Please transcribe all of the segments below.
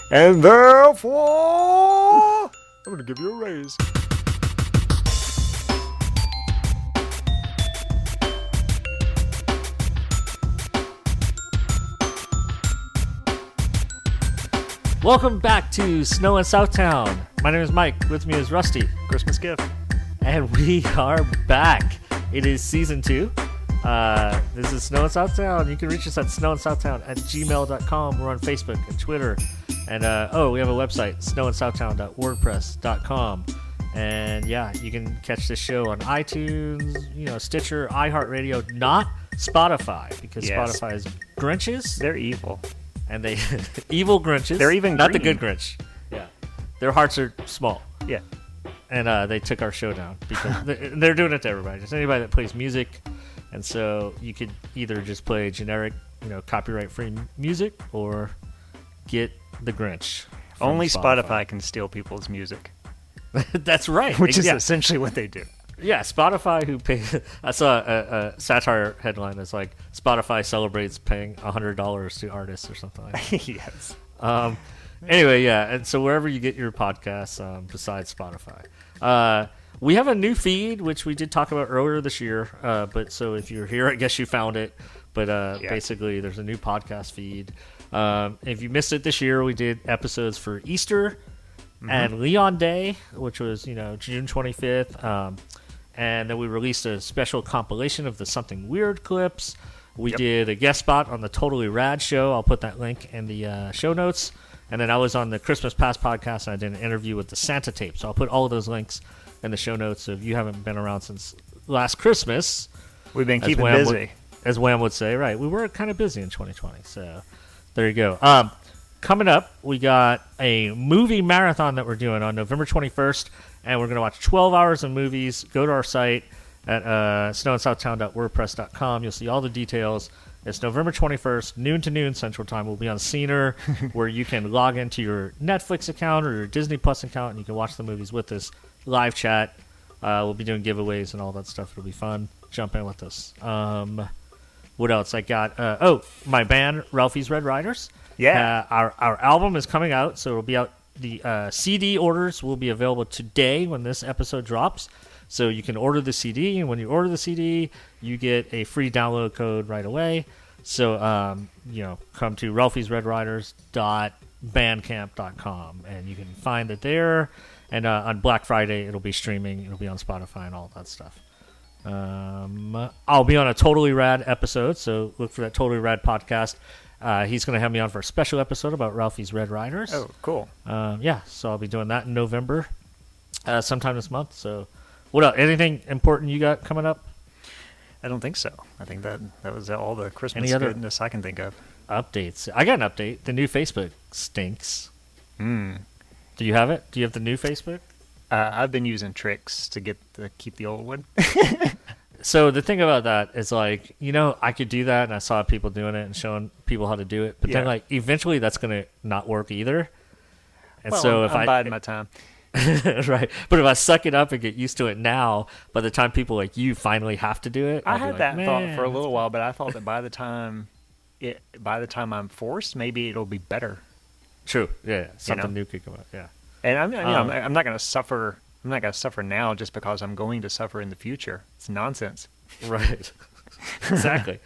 And therefore, I'm going to give you a raise. Welcome back to Snow in Southtown. My name is Mike. With me is Rusty. Christmas gift. And we are back. It is season 2. This is Snow in Southtown. You can reach us at snowinsouthtown@gmail.com. We're on Facebook and Twitter. And, we have a website, snowinsouthtown.wordpress.com. And, yeah, you can catch this show on iTunes, Stitcher, iHeartRadio, not Spotify, because Spotify is Grinches. They're evil. And they evil Grinches. They're even not green. The good Grinch. Yeah, their hearts are small. Yeah, and they took our show down because they're doing it to everybody. Just anybody that plays music, and so you could either just play generic, copyright-free music, or get the Grinch. Only Spotify can steal people's music. That's right. Which is essentially what they do. Yeah, Spotify who pay. I saw a satire headline that's like Spotify celebrates paying $100 to artists or something like that. Yes. Anyway, yeah, and so wherever you get your podcasts, besides Spotify, we have a new feed which we did talk about earlier this year. But so if you're here, I guess you found it. But basically, there's a new podcast feed. If you missed it this year, we did episodes for Easter and Leon Day, which was June 25th. And then we released a special compilation of the Something Weird clips. We did a guest spot on the Totally Rad show. I'll put that link in the show notes. And then I was on the Christmas Past podcast, and I did an interview with the Santa tape. So I'll put all of those links in the show notes. So if you haven't been around since last Christmas, we've been keeping busy. As Wham would say, right. We were kind of busy in 2020. So there you go. Coming up, we got a movie marathon that we're doing on November 21st. And we're going to watch 12 hours of movies. Go to our site at snowinsouthtown.wordpress.com. You'll see all the details. It's November 21st, noon to noon Central Time. We'll be on Scener, where you can log into your Netflix account or your Disney Plus account, and you can watch the movies with us, live chat. We'll be doing giveaways and all that stuff. It'll be fun. Jump in with us. What else? I got, my band, Ralphie's Red Riders. Yeah. Our album is coming out, so it'll be out. The CD orders will be available today when this episode drops. So you can order the CD, and when you order the CD, you get a free download code right away. So, come to ralphiesredriders.bandcamp.com, and you can find it there. And on Black Friday, it'll be streaming. It'll be on Spotify and all that stuff. I'll be on a Totally Rad episode, so look for that Totally Rad podcast. He's going to have me on for a special episode about Ralphie's Red Riders. Oh, cool. So I'll be doing that in November, sometime this month. So, what else? Anything important you got coming up? I don't think so. I think that was all the Christmas goodness I can think of. Updates. I got an update. The new Facebook stinks. Do you have it? Do you have the new Facebook? I've been using tricks to keep the old one. So the thing about that is, I could do that, and I saw people doing it and showing people how to do it. But then, eventually that's going to not work either. And so if I'm biding my time. Right. But if I suck it up and get used to it now, by the time people like you finally have to do it, I had that thought for a little while, but I thought that by the time I'm forced, maybe it'll be better. True. Yeah. Something new could come out. Yeah. And I'm not going to suffer. I'm not going to suffer now just because I'm going to suffer in the future. It's nonsense. Right. Exactly.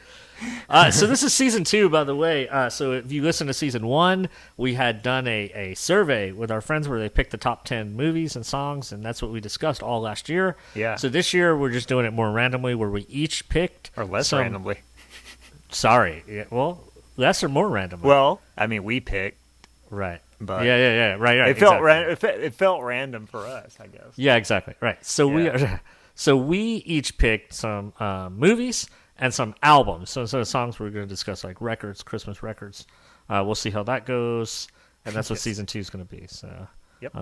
So this is season 2, by the way. So if you listen to season 1, we had done a survey with our friends where they picked the top 10 movies and songs, and that's what we discussed all last year. Yeah. So this year we're just doing it more randomly, where we each picked or less randomly. Sorry. Yeah, well, less or more randomly. Well, I mean, we picked. Right. But yeah. Right. It felt it felt random for us, I guess. Yeah, exactly. Right. So we each picked some movies and some albums. So instead of songs, we're going to discuss like records, Christmas records. We'll see how that goes, and that's what season 2 is going to be. So. Yep.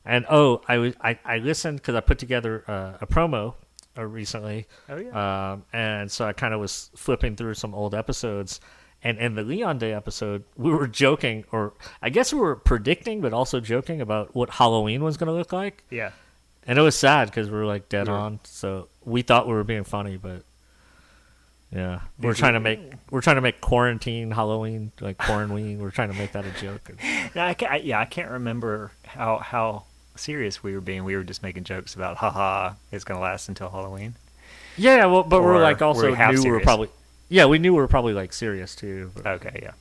I listened because I put together a promo recently. Oh yeah. And so I kind of was flipping through some old episodes. And in the Leon Day episode, we were joking, or I guess we were predicting, but also joking about what Halloween was going to look like. Yeah. And it was sad because we were like dead on. So we thought we were being funny, but Yeah, we're trying to make quarantine Halloween like quarantine. We're trying to make that a joke. No, I can't remember how serious we were being. We were just making jokes about, haha, it's gonna last until Halloween. Yeah, well, but we're like also were we half knew we were serious? probably we knew we were probably like serious too. But, Okay, yeah.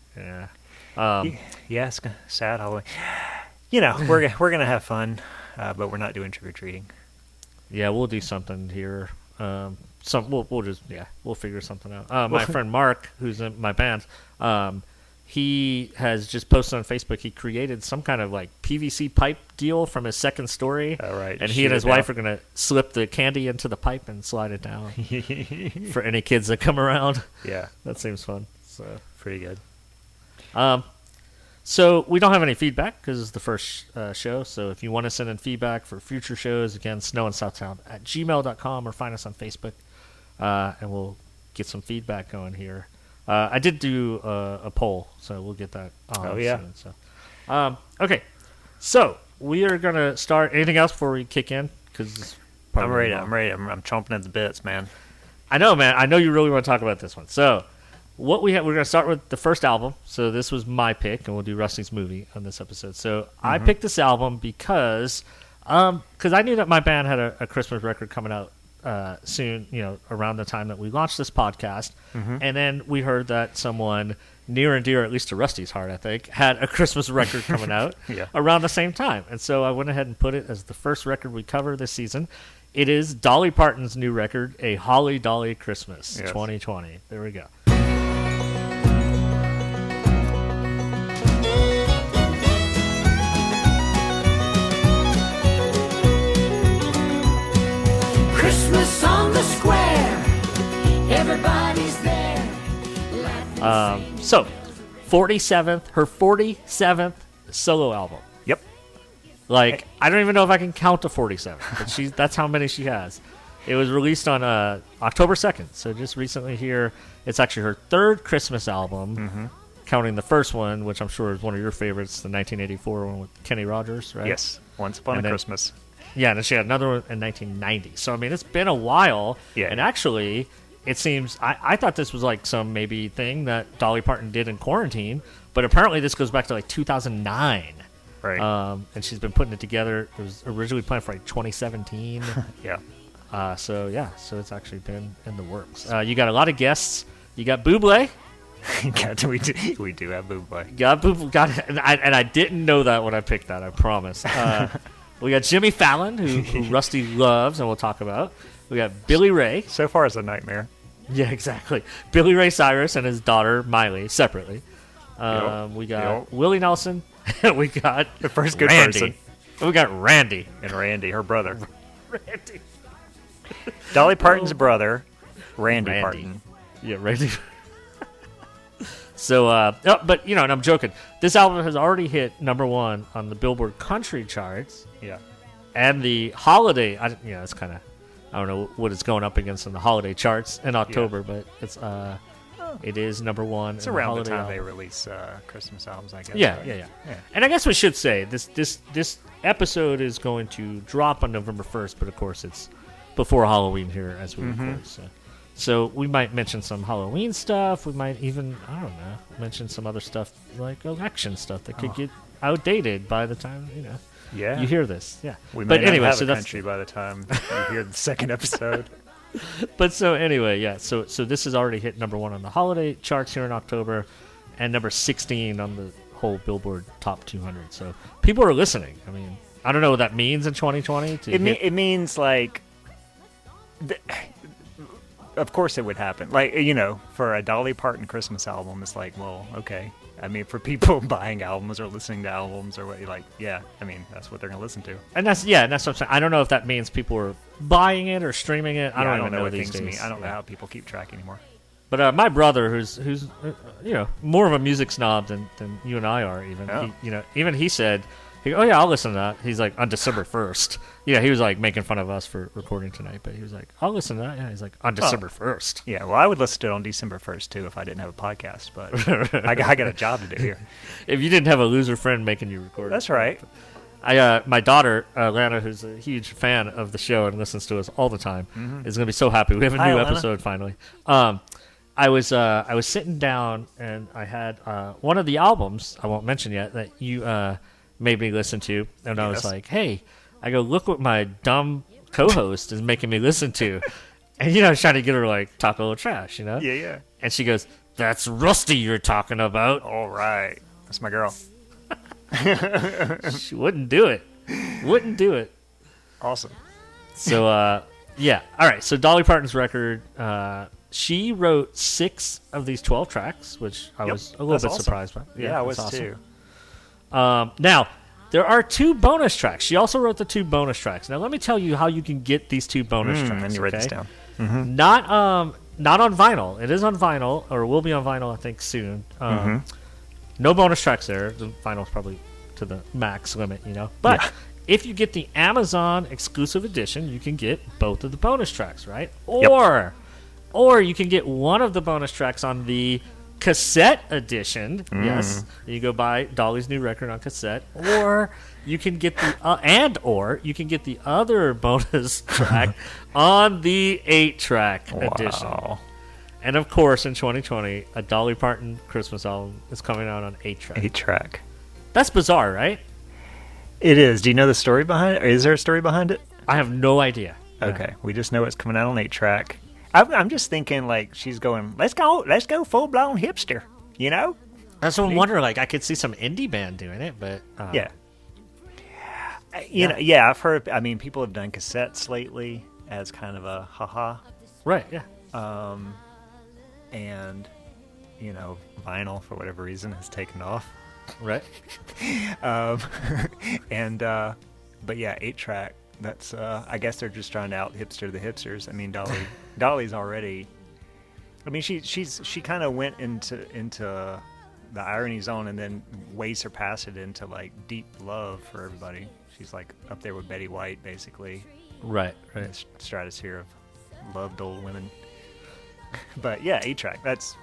yeah. Yeah, it's sad Halloween. You know, we're gonna have fun, but we're not doing trick or treating. Yeah, we'll do something here. We'll figure something out. My friend Mark, who's in my band, he has just posted on Facebook. He created some kind of like PVC pipe deal from his second story. Oh, right. And he and his wife are gonna slip the candy into the pipe and slide it down for any kids that come around. Yeah, That seems fun. So. pretty good. So we don't have any feedback because it's the first show. So if you want to send in feedback for future shows, again, snowinSouthtown@gmail.com or find us on Facebook, and we'll get some feedback going here. I did do a poll, so we'll get that on soon. So, okay, so we are going to start. Anything else before we kick in? Because I'm ready. I'm chomping at the bits, man. I know, man. I know you really want to talk about this one. So what we're going to start with the first album. So this was my pick, and we'll do Rusty's movie on this episode. So I picked this album because I knew that my band had a Christmas record coming out soon, around the time that we launched this podcast. And then we heard that someone near and dear, at least to Rusty's heart, I think, had a Christmas record coming out around the same time. And so I went ahead and put it as the first record we cover this season. It is Dolly Parton's new record, A Holly Dolly Christmas, 2020. There we go. Christmas on the square, everybody's there. So, her 47th solo album. Yep. Like, I don't even know if I can count to 47, but that's how many she has. It was released on October 2nd, so just recently here. It's actually her third Christmas album, counting the first one, which I'm sure is one of your favorites, the 1984 one with Kenny Rogers, right? Yes. Once Upon a Christmas. Yeah, and then she had another one in 1990. So, I mean, it's been a while. Yeah. And actually, it seems, I thought this was like some maybe thing that Dolly Parton did in quarantine, but apparently this goes back to like 2009. Right. And she's been putting it together. It was originally planned for like 2017. Yeah. So it's actually been in the works. You got a lot of guests. You got Bublé. we do have Bublé. And I didn't know that when I picked that, I promise. We got Jimmy Fallon, who Rusty loves, and we'll talk about. We got Billy Ray. So far, it's a nightmare. Yeah, exactly. Billy Ray Cyrus and his daughter, Miley, separately. We got Willie Nelson. We got The first good Randy. person. We got Randy. And Randy, her brother. Randy. Dolly Parton's brother, Randy Parton. Yeah, Randy. So, but, and I'm joking. This album has already hit #1 on the Billboard Country charts. Yeah. And the holiday, it's kind of, I don't know what it's going up against in the holiday charts in October, but it is #1. It's around the time they release Christmas albums, I guess. Yeah, right? yeah. And I guess we should say this episode is going to drop on November 1st, but of course it's before Halloween here as we record. So we might mention some Halloween stuff. We might even, I don't know, mention some other stuff like election stuff that could get outdated by the time Yeah. you hear this. Yeah. We but might anyway, not have so a that's country by the time you hear the second episode. But so anyway, yeah. So this has already hit #1 on the holiday charts here in October, and number 16 on the whole Billboard Top 200. So people are listening. I mean, I don't know what that means in 2020. It means like, of course it would happen. Like, for a Dolly Parton Christmas album, it's like, well, okay. I mean, for people buying albums or listening to albums or what, that's what they're gonna listen to. And that's what I'm saying. I don't know if that means people are buying it or streaming it. I don't even know what these things days. mean. I don't know how people keep track anymore. But my brother, who's more of a music snob than you and I are, even he said, "Oh yeah, I'll listen to that." He's like, on December 1st. He was like making fun of us for recording tonight, but he was like, "I'll listen to that." Yeah, he's like, on December 1st. Yeah, well, I would listen to it on December 1st too if I didn't have a podcast, but I got a job to do here. If you didn't have a loser friend making you record, That's right. My daughter Lana, who's a huge fan of the show and listens to us all the time, is going to be so happy. We have a new episode finally. I was sitting down and I had one of the albums I won't mention yet that you made me listen to, and I was like, hey, I go, look what my dumb co-host is making me listen to. And, I was trying to get her, like, talk a little trash, Yeah, yeah. And she goes, that's Rusty you're talking about. All right. That's my girl. She wouldn't do it. Wouldn't do it. Awesome. So, yeah. All right. So Dolly Parton's record, she wrote 6 of these 12 tracks, which I was a little bit surprised by. Yeah, I was awesome. too. Now, there are 2 bonus tracks. She also wrote the 2 bonus tracks. Now, let me tell you how you can get these 2 bonus tracks. Let me write this down. Not on vinyl. It is on vinyl, or will be on vinyl, I think, soon. No bonus tracks there. The vinyl's probably to the max limit, But if you get the Amazon exclusive edition, you can get both of the bonus tracks, right? Or you can get one of the bonus tracks on the cassette edition. Yes, you go buy Dolly's new record on cassette, or you can get the you can get the other bonus track on the 8-track edition. And of course, in 2020, a Dolly Parton Christmas album is coming out on 8-track. 8-track. That's bizarre, right? It is. Do you know the story behind it? Or is there a story behind it? I have no idea. Okay, we just know it's coming out on 8-track. I'm just thinking, like, she's going, let's go full-blown hipster, That's what I'm wondering. Like, I could see some indie band doing it, but... Yeah. Yeah, I've heard, people have done cassettes lately as kind of a haha. Right, yeah. And, vinyl, for whatever reason, has taken off. Right. But yeah, 8-track. That's I guess they're just trying to out hipster the hipsters. Dolly's already. She kind of went into the irony zone and then way surpassed it into like deep love for everybody. She's like up there with Betty White, basically. Right. In the stratosphere of loved old women. But yeah, 8-track. That's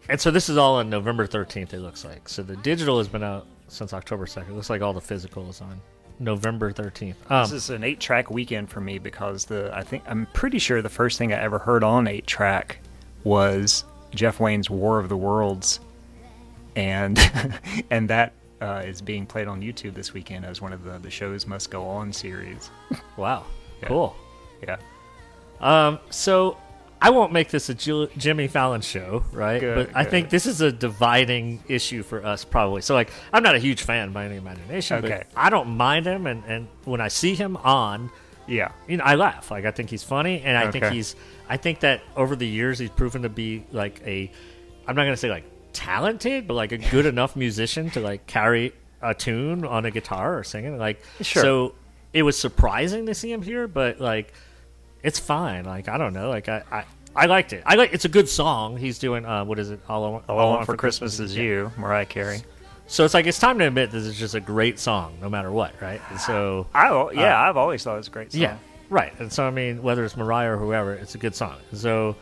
And so this is all on November 13th. It looks like. So the digital has been out since October 2nd. It looks like all the physical is on November 13th. This is an 8-track weekend for me because I'm pretty sure the first thing I ever heard on 8-track was Jeff Wayne's War of the Worlds, and and that is being played on YouTube this weekend as one of the Shows Must Go On series. Wow, yeah. Cool. Yeah. So I won't make this a Jimmy Fallon show, right? Good, but I think this is a dividing issue for us, probably. So, like, I'm not a huge fan by any imagination, but I don't mind him, and when I see him on, I laugh. Like, I think he's funny, and I think that over the years he's proven to be like I'm not gonna say like talented, but like a good enough musician to like carry a tune on a guitar or singing. Like, so it was surprising to see him here, but like. It's fine. Like, I don't know. Like, I liked it. It's a good song. He's doing, what is it? All I Want for Christmas is You, Mariah Carey. So it's like, it's time to admit this is just a great song, no matter what, right? And so... I've always thought it was a great song. Yeah, right. And so, whether it's Mariah or whoever, it's a good song. So,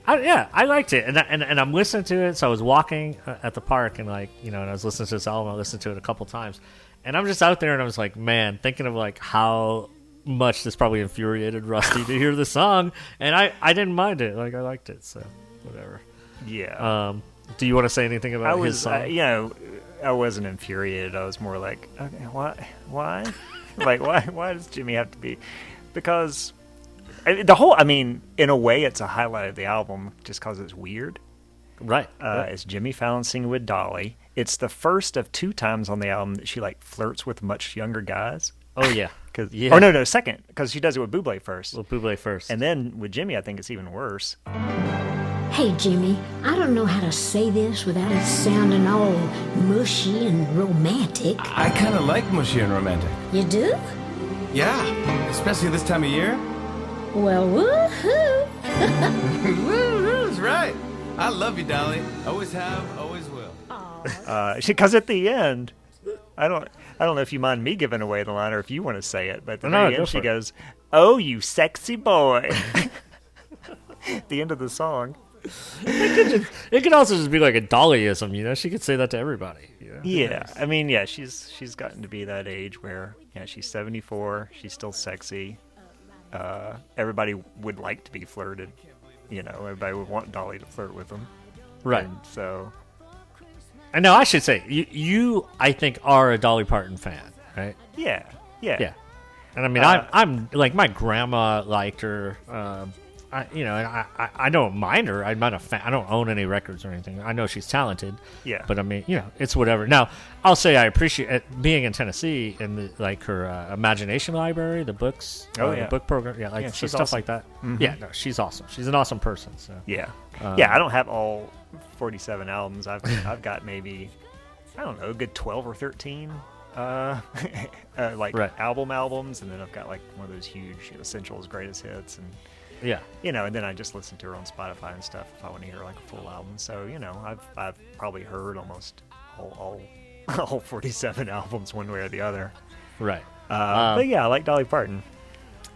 I liked it. And I'm listening to it. So I was walking at the park and, like, and I was listening to this album. I listened to it a couple times. And I'm just out there and I was like, man, thinking of, like, how... much this probably infuriated Rusty to hear the song, and I didn't mind it. Like, I liked it, so whatever. Yeah. Do you want to say anything about his song? I wasn't infuriated. I was more like, okay, why? Like, why does Jimmy have to be? Because the whole, in a way, it's a highlight of the album just because it's weird. Right. It's Jimmy Fallon singing with Dolly. It's the first of 2 times on the album that she like flirts with much younger guys. Oh, yeah. Or no, second, because she does it with Bublé first. With Bublé first. And then with Jimmy, I think it's even worse. Hey, Jimmy, I don't know how to say this without it sounding all mushy and romantic. I kind of like mushy and romantic. You do? Yeah, especially this time of year. Well, woohoo! Woo-hoo's right. I love you, Dolly. Always have, always will. Because at the end, I don't know if you mind me giving away the line or if you want to say it, but at the very end she goes, "Oh, you sexy boy." At the end of the song. It could also just be like a Dollyism, She could say that to everybody. Yeah, she's gotten to be that age where she's 74, she's still sexy. Everybody would like to be flirted. everybody would want Dolly to flirt with him. Right. And so, And now I should say, you I think, are a Dolly Parton fan, right? yeah. Yeah. And I mean, I'm like, my grandma liked her. I don't mind her. I'm not a fan. I don't own any records or anything. I know she's talented. Yeah. But I mean, it's whatever. Now, I'll say I appreciate it, being in Tennessee and her imagination library, the books, the book program, she's stuff awesome. like that. Yeah, no, she's awesome. She's an awesome person. So Yeah. I don't have all 47 albums. I've got maybe, I don't know, a good 12 or 13 albums, and then I've got like one of those huge Essentials Greatest Hits, and yeah. and then I just listen to her on Spotify and stuff if I want to hear like a full album. So I've probably heard almost all 47 albums one way or the other. Right. But yeah, I like Dolly Parton.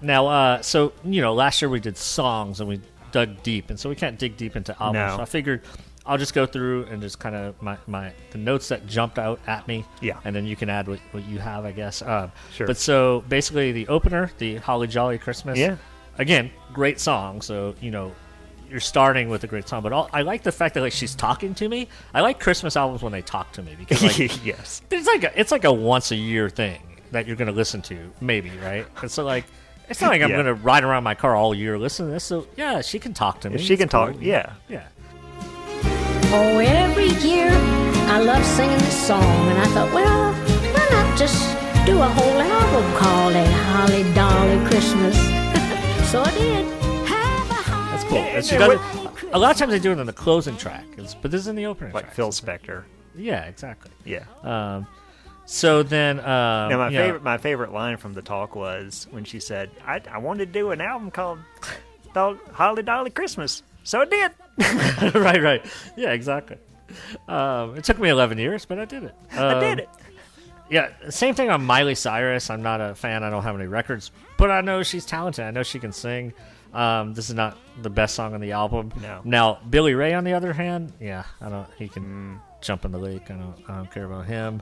Now, so last year we did songs and we dug deep, and so we can't dig deep into albums. No. So I figured I'll just go through and just kind of the notes that jumped out at me. Yeah. And then you can add what you have, I guess. Sure. But so basically, the opener, the Holly Jolly Christmas. Yeah. Again, great song. So you're starting with a great song. But I like the fact that she's talking to me. I like Christmas albums when they talk to me because yes, it's like a once a year thing that you're going to listen to, maybe, right? And so it's not like I'm going to ride around my car all year listening to this. So yeah, she can talk to me. she can It's talk. cool. Yeah. Oh, every year I love singing this song, and I thought, well, why not just do a whole album called A Holly Dolly Christmas? So I did. Have a Holly That's cool. And she Yeah, does it, a lot of times they do it in the closing track, but this is in the opening Like track. Phil Spector. Yeah, exactly. Yeah. So then, Now my favorite line from the talk was when she said, "I wanted to do an album called Holly Dolly Christmas, so I did." right. Yeah, exactly. It took me 11 years, but I did it. I did it. Yeah, same thing on Miley Cyrus. I'm not a fan. I don't have any records, but I know she's talented. I know she can sing. This is not the best song on the album. No. Now, Billy Ray, on the other hand, he can jump in the lake. I don't care about him.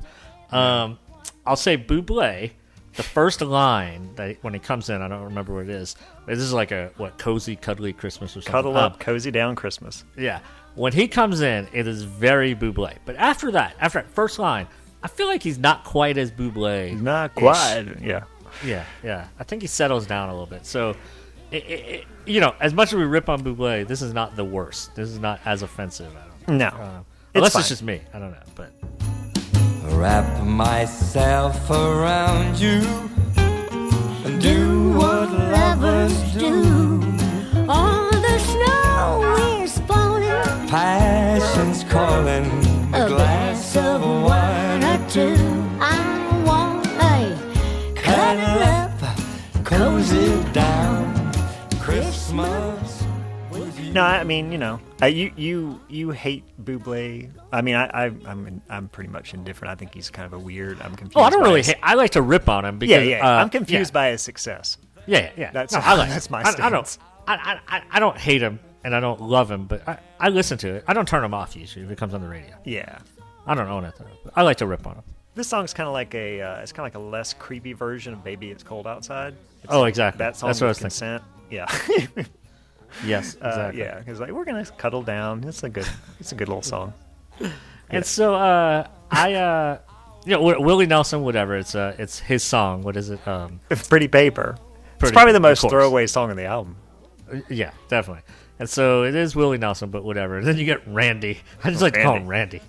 I'll say Bublé. The first line when he comes in, I don't remember what it is. This is like a cozy, cuddly Christmas or something. Cuddle up, cozy down Christmas. Yeah. When he comes in, it is very Bublé. But after that first line, I feel like he's not quite as Bublé. Not quite. Yeah. Yeah. I think he settles down a little bit. So, as much as we rip on Bublé, this is not the worst. This is not as offensive. I don't know. No. Unless fine. it's just me. I don't know. But Wrap myself around you and do what lovers do. All the snow is falling. Passion's calling, a glass of wine or two. I want a Cuddle up, cozy down, Christmas with you. No, I mean, you hate Bublé. I mean, I'm pretty much indifferent. I think he's kind of a weird. I'm confused. I don't by really his- hate. I like to rip on him because I'm confused by his success. Yeah. That's No, I like that's my I don't. stance. I don't hate him and I don't love him, but I listen to it. I don't turn him off usually if it comes on the radio. Yeah. I don't own it though. But I like to rip on him. This song's kind of like it's kind of like a less creepy version of "Baby It's Cold Outside." It's Oh, exactly. That song That's what I with was thinking. consent. Yeah. Yes, exactly. Yeah, because we're gonna cuddle down. It's a good little song. And so Willie Nelson, whatever. It's his song. What is it? It's Pretty Paper. It's Pretty probably the Paper, of most course. throwaway song on the album. Yeah, definitely. And so it is Willie Nelson, but whatever. And then you get Randy. I just like to call him Randy.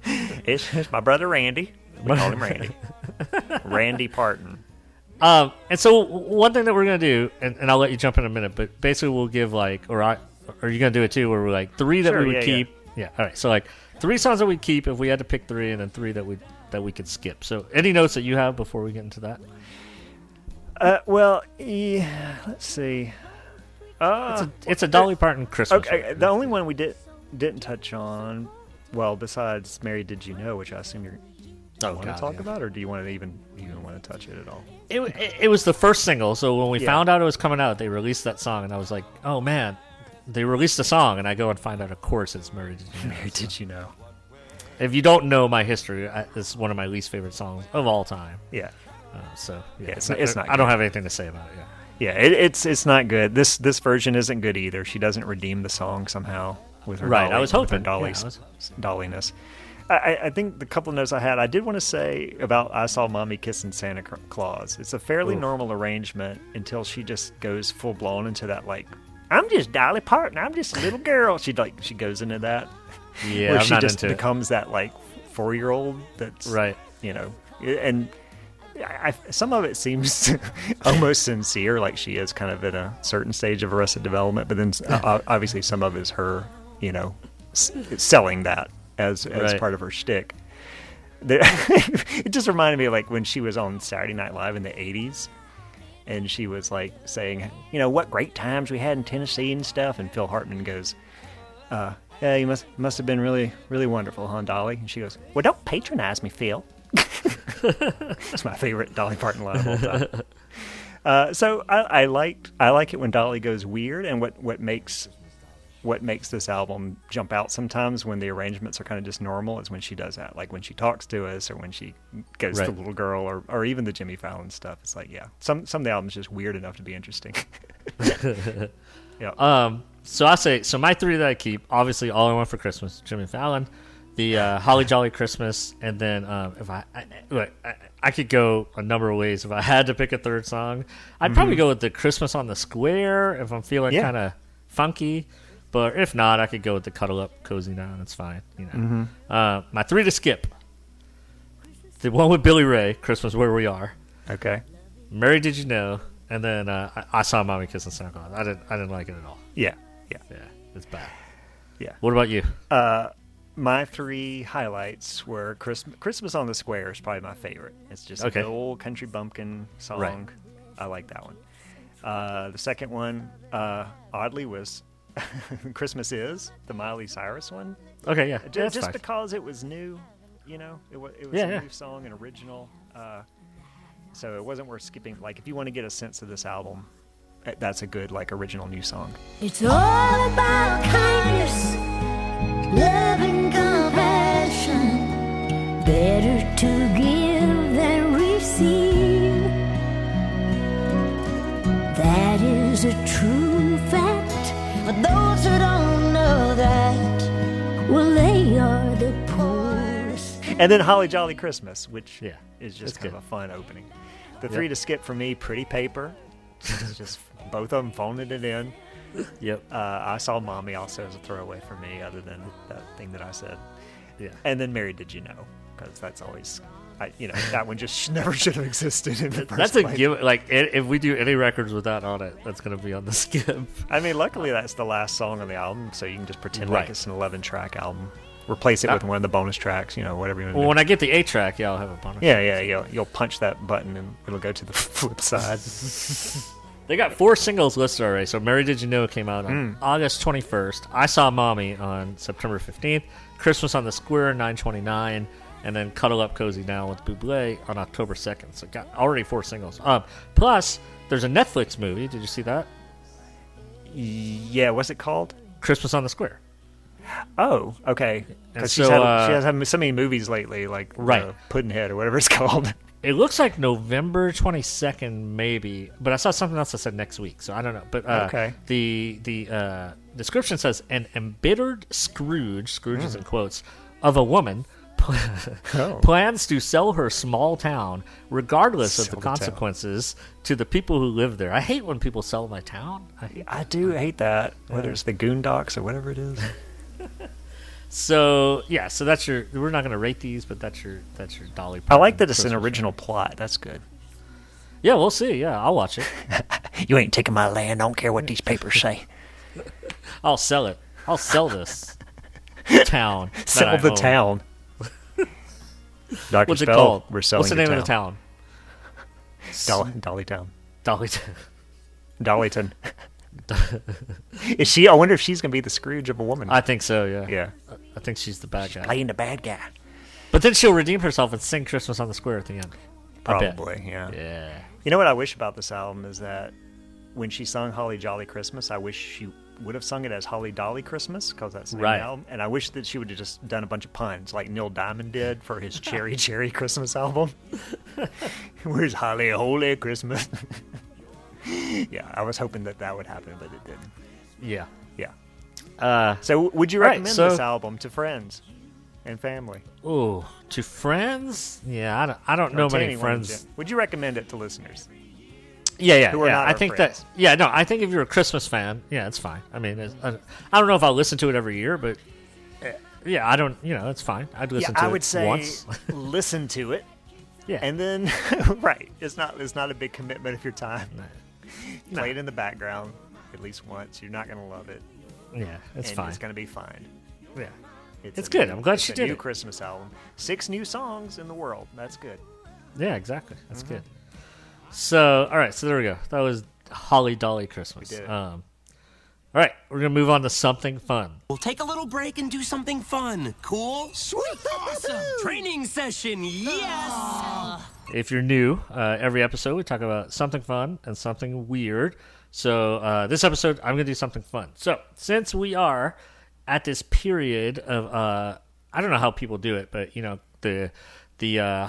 It's my brother Randy. We call him Randy. Randy Parton. And so one thing that we're gonna do, and I'll let you jump in a minute, but basically we'll give are you gonna do it too? Where we're like three that Sure, we would yeah, keep. Yeah. All right. So like 3 songs that we'd keep if we had to pick 3, and then 3 that we could skip. So any notes that you have before we get into that? Well, yeah, let's see. It's a Dolly Parton Christmas. Okay, the only one we didn't touch on, well, besides "Mary Did You Know," which I assume you want to talk about, or do you want to even want to touch it at all? It was the first single, so when we found out it was coming out, they released that song, and I was like, oh man, they released a song, and I go and find out, of course, it's Mary Did You Know. Mary Did You Know? If you don't know my history, it's one of my least favorite songs of all time. Yeah. So Yeah, it's not I don't have anything to say about it. Yeah, it's not good. This version isn't good either. She doesn't redeem the song somehow with her Right, I was with her hoping. dolliness. I think the couple of notes I had, I did want to say about I Saw Mommy Kissing Santa Claus. It's a fairly normal arrangement until she just goes full blown into that, like, I'm just Dolly Parton. I'm just a little girl. She goes into that. Yeah, where I'm she not just into becomes that, like, 4-year-old that's, right. you know, and some of it seems almost sincere, like she is kind of at a certain stage of Arrested Development, but then obviously some of it is her, you know, selling that as right. part of her shtick. It just reminded me of, like, when she was on Saturday Night Live in the 80s, and she was, like, saying, you know, what great times we had in Tennessee and stuff, and Phil Hartman goes, yeah, you must have been really, really wonderful, huh, Dolly? And she goes, well, don't patronize me, Phil. It's my favorite Dolly Parton line of all time. So I like it when Dolly goes weird, and what makes this album jump out sometimes when the arrangements are kind of just normal is when she does that, like when she talks to us or when she goes to the little girl or even the Jimmy Fallon stuff. It's like, yeah, some of the album's just weird enough to be interesting. Yeah. So I say, my three that I keep, obviously All I Want for Christmas, Jimmy Fallon, the Holly Jolly Christmas, and then if I could go a number of ways. If I had to pick a third song, I'd probably go with the Christmas on the Square if I'm feeling kind of funky. But if not, I could go with the Cuddle Up, Cozy Down. It's fine. You know. My three to skip. The one with Billy Ray, Christmas Where We Are. Okay. Mary Did You Know, and then I Saw Mommy Kissing Santa Claus. I didn't like it at all. Yeah. Yeah, it's bad. Yeah. What about you? My three highlights were Christmas on the Square is probably my favorite. It's just an old country bumpkin song. Right. I like that one. The second one, oddly, was Christmas Is, the Miley Cyrus one. Okay, yeah. Just fine. because it was new, you know, it was a new song, an original. So it wasn't worth skipping. Like, if you want to get a sense of this album, that's a good, like, original new song. It's all about kindness, love and compassion. Better to give than receive. That is a true fact. For those who don't know that, well, they are the poorest. And then Holly Jolly Christmas, which is just That's kind good. of a fun opening. The three to skip for me, Pretty Paper. It's just both of them phoning it in. Yep. I Saw Mommy also as a throwaway for me, other than that thing that I said. Yeah. And then Mary Did You Know, because that's always, that one just never should have existed in the first That's a place. give. Like, if we do any records with that on it, that's going to be on the skip. I mean, luckily that's the last song on the album, so you can just pretend like Right. it's an 11-track album. Replace it with one of the bonus tracks, whatever you want to Well, do. when I get the 8-track, I'll have a bonus. Yeah, you'll punch that button and it'll go to the flip side. They got 4 singles listed already. So Mary Did You Know came out on August 21st. I Saw Mommy on September 15th. Christmas on the Square, 9/29. And then Cuddle Up, Cozy Down with Bublé on October 2nd. So got already 4 singles. Plus, there's a Netflix movie. Did you see that? Yeah, what's it called? Christmas on the Square. Oh, okay. Because So, she has had so many movies lately, like Puddinhead or whatever it's called. It looks like November 22nd, maybe, but I saw something else that said next week, so I don't know. But Okay. The description says an embittered Scrooge is in quotes, of a woman plans to sell her small town, regardless of Sell the the town. consequences to the people who live there. I hate when people sell my town. I do hate that, whether it's the Goondocks or whatever it is. So that's your. We're not going to rate these, but that's your Dolly. I like that it's Parton an Christmas original plot. That's good. Yeah, we'll see. Yeah, I'll watch it. You ain't taking my land. I don't care what these papers say. I'll sell it. I'll sell this town. that Sell I the own. town. Dr. What's it Spell, called? we're selling What's the name of the town? Dollytown. Dollytown. Dollyton. Is she? I wonder if she's gonna be the Scrooge of a woman. I think so. Yeah. Yeah, I think she's the bad guy. playing the bad guy. But then she'll redeem herself and sing "Christmas on the Square" at the end. I bet. Probably. Yeah. Yeah. You know what I wish about this album is that when she sung "Holly Jolly Christmas," I wish she would have sung it as "Holly Dolly Christmas" because that's the name of Right. the album. And I wish that she would have just done a bunch of puns like Neil Diamond did for his Cherry Christmas album. Where's Holly Holy Christmas? Yeah, I was hoping that would happen, but it didn't. Yeah. Yeah. So would you Right, recommend so- this album to friends and family? Ooh, to friends? Yeah, I don't Or know to many anyone friends. in would you recommend it to listeners? Yeah. who are not I our think friends? that. Yeah, no, I think if you're a Christmas fan, yeah, it's fine. I mean, I don't know if I'll listen to it every year, but yeah, I don't. It's fine. I'd listen to I it would say once. listen to it, Yeah, and then right. It's not a big commitment of your time. No. Play it in the background at least once. You're not gonna love it. yeah, it's and fine. It's gonna be fine. Yeah, It's It's a good. new- I'm glad it's she a did new it. Christmas album. 6 new songs in the world. That's good. yeah, exactly. That's Mm-hmm. good. So, all right, so there we go. That was Holly Dolly Christmas. We did it. All right, we're gonna move on to something fun. We'll take a little break and do something fun. Cool? Sweet! Awesome! Training session, yes! If you're new, every episode we talk about something fun and something weird. So this episode, I'm going to do something fun. So since we are at this period of, I don't know how people do it, but the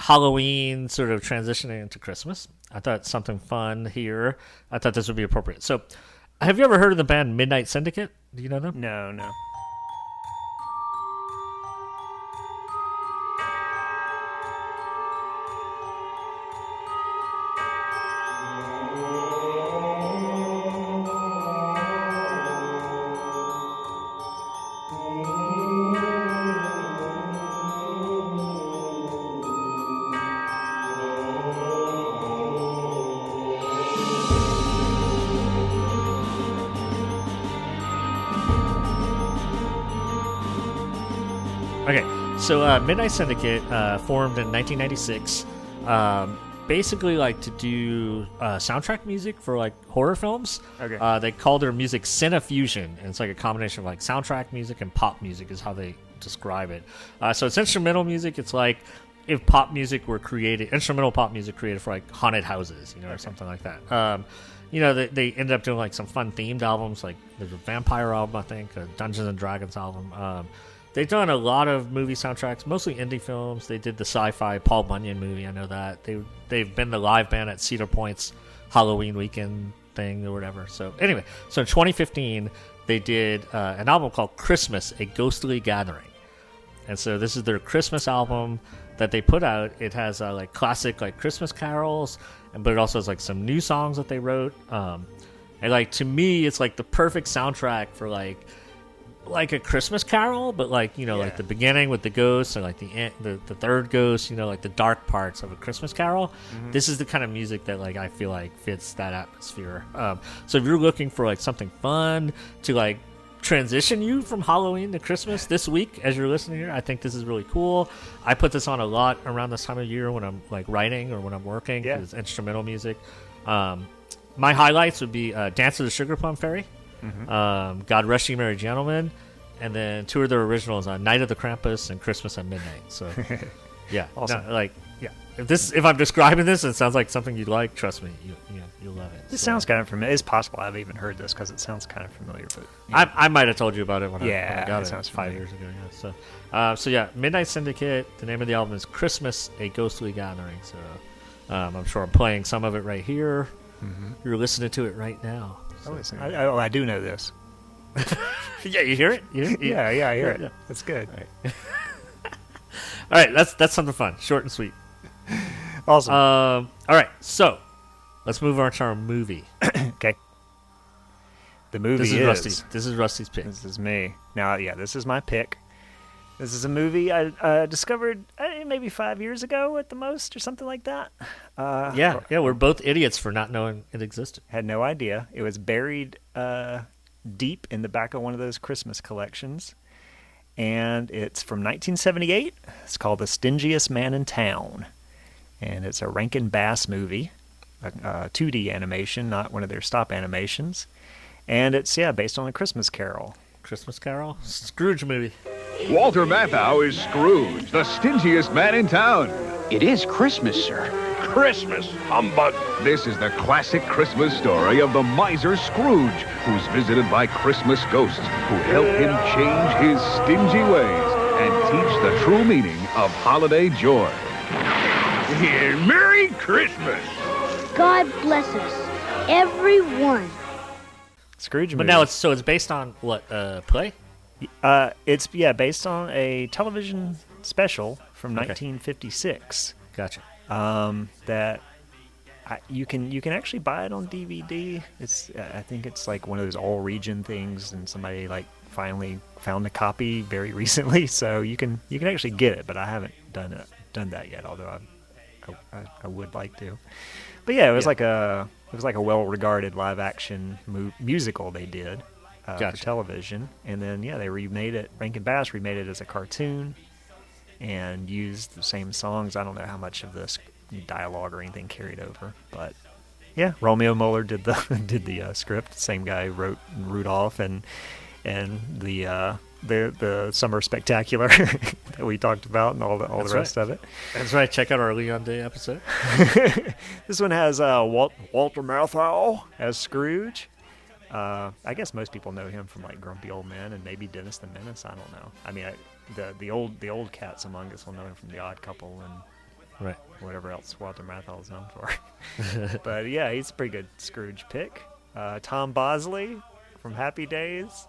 Halloween sort of transitioning into Christmas, I thought something fun here. I thought this would be appropriate. So, have you ever heard of the band Midnight Syndicate? Do you know them? No. Okay, so Midnight Syndicate formed in 1996, basically like to do soundtrack music for like horror films. Okay. They call their music cinefusion, and it's like a combination of like soundtrack music and pop music is how they describe it. So it's instrumental music. It's like if pop music were created, instrumental pop music created for like haunted houses, or something like that. They ended up doing like some fun themed albums. Like there's a vampire album, I think, a Dungeons and Dragons album. They've done a lot of movie soundtracks, mostly indie films. They did the sci-fi Paul Bunyan movie. I know that. They've been the live band at Cedar Point's Halloween weekend thing or whatever. So anyway, so in 2015 they did an album called Christmas: A Ghostly Gathering, and so this is their Christmas album that they put out. It has like classic like Christmas carols, but it also has like some new songs that they wrote. And like to me, it's like the perfect soundtrack for like a Christmas Carol, but like like the beginning with the ghosts, or like the third ghost, like the dark parts of a Christmas Carol. Mm-hmm. This is the kind of music that like I feel like fits that atmosphere. So if you're looking for like something fun to like transition you from Halloween to Christmas this week as you're listening here, I think this is really cool. I put this on a lot around this time of year when I'm like writing or when I'm working. Yeah. It's instrumental music. My highlights would be Dance of the Sugar Plum Fairy, God Rest Ye Merry Gentlemen, and then two of their originals on Night of the Krampus and Christmas at Midnight. So yeah, Awesome. if I'm describing this, it sounds like something you'd like. Trust me, you'll love it. This So, sounds kind of familiar. It's possible I've even heard this because it sounds kind of familiar. But I might have told you about it when I Yeah, got it it sounds 5 familiar. years ago. Yeah. So yeah, Midnight Syndicate. The name of the album is Christmas: A Ghostly Gathering. So I'm sure I'm playing some of it right here. Mm-hmm. You're listening to it right now. So, I do know this. yeah, you hear it? You hear it? Yeah, I hear it. Yeah. That's good. All right, that's something fun, short and sweet. Awesome. All right, so let's move on to our movie. Okay. The movie This is Rusty's pick. This is me. Now, yeah, this is my pick. This is a movie I discovered maybe 5 years ago at the most, or something like that. Yeah, we're both idiots for not knowing it existed. Had no idea. It was buried deep in the back of one of those Christmas collections. And it's from 1978. It's called The Stingiest Man in Town. And it's a Rankin Bass movie, a 2D animation, not one of their stop animations. And it's, based on A Christmas Carol. Christmas Carol? Scrooge movie. Walter Matthau is Scrooge, the stingiest man in town. It is Christmas, sir. Christmas, humbug. This is the classic Christmas story of the miser Scrooge, who's visited by Christmas ghosts who help him change his stingy ways and teach the true meaning of holiday joy. Merry Christmas. God bless us. every one. Scrooge But movie. now it's based on what play? It's based on a television special from 1956. Gotcha. That you can actually buy it on DVD. It's I think it's like one of those all region things, and somebody like finally found a copy very recently, so you can actually get it. But I haven't done that yet, although I would like to. But yeah, it was like a well regarded live action musical they did for television, and then they remade it. Rankin Bass remade it as a cartoon and used the same songs. I don't know how much of this dialogue or anything carried over, but yeah, Romeo Muller did the script. Same guy wrote Rudolph and the Summer Spectacular that we talked about and all the rest of it. That's right. Check out our Leon Day episode. This one has Walter Matthau as Scrooge. I guess most people know him from like Grumpy Old Men and maybe Dennis the Menace. I don't know. I mean, the old cats among us will know him from The Odd Couple and whatever else Walter Matthau is known for. But yeah, he's a pretty good Scrooge pick. Tom Bosley from Happy Days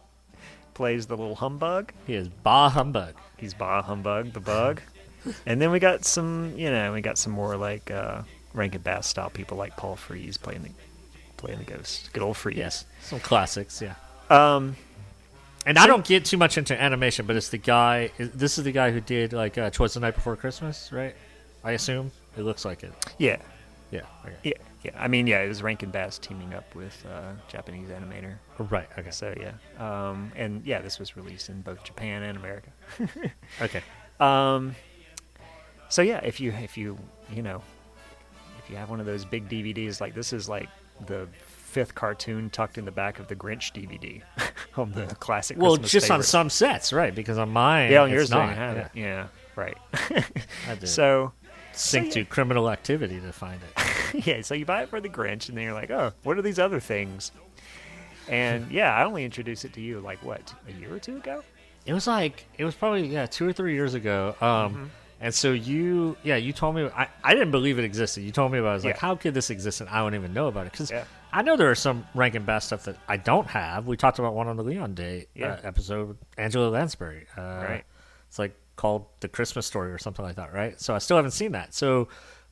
plays the little humbug. He is Bah Humbug. He's Bah Humbug, the bug. And then we got some more like Rankin Bass style people like Paul Frees playing the ghost. Good old Frees. Yes, some classics. Yeah. And I don't get too much into animation, but it's the guy. This is the guy who did like "Twas the Night Before Christmas," right? I assume it looks like it. Yeah. Yeah. Okay. Yeah. I mean, it was Rankin Bass teaming up with Japanese animator. Right. Okay. So yeah. And this was released in both Japan and America. Okay. So yeah, if you have one of those big DVDs, like this is like the 5th cartoon tucked in the back of the Grinch DVD on the classic Well, Christmas just on favorites. some sets, right? Because on mine, on it's yours not. don't have it. Yeah, right. I did. So sync to Criminal Activity to find it. yeah, so you buy it for the Grinch, and then you're like, oh, what are these other things? And I only introduced it to you like what, a year or two ago? It was probably 2 or 3 years ago. And so you told me, I didn't believe it existed. You told me about it. I was like, how could this exist? And I don't even know about it. Because I know there are some Rankin Bass stuff that I don't have. We talked about one on the Leon Day episode with Angela Lansbury. Right. It's like called The Christmas Story or something like that, right? So I still haven't seen that. So,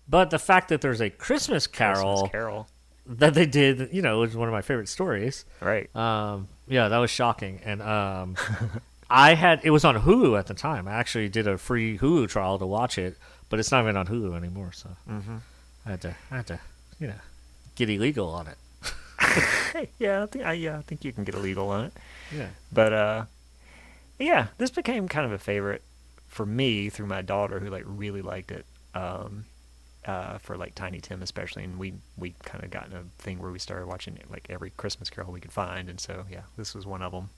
but the fact that there's a Christmas Carol that they did, was one of my favorite stories. Right. That was shocking. And it was on Hulu at the time. I actually did a free Hulu trial to watch it, but it's not even on Hulu anymore. So I had to, get illegal on it. I think you can get illegal on it. Yeah. But this became kind of a favorite for me through my daughter, who like really liked it. For like Tiny Tim especially, and we kind of got in a thing where we started watching like every Christmas Carol we could find, and so this was one of them.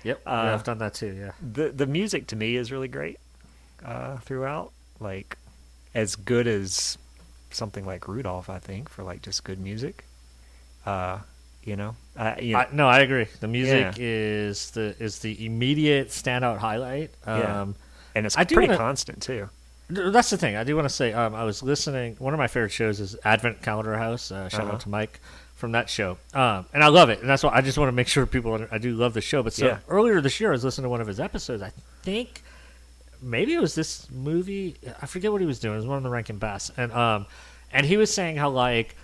Yep, I've done that too. Yeah, the music to me is really great throughout, like as good as something like Rudolph, I think, for like just good music. I agree. The music is the immediate standout highlight. And it's pretty constant too. That's the thing. I do want to say, I was listening. One of my favorite shows is Advent Calendar House. Shout out to Mike from that show. And I love it. And that's why I just want to make sure I do love the show. But earlier this year, I was listening to one of his episodes. I think maybe it was this movie. I forget what he was doing. It was one of the Rankin Bass. And he was saying how, like,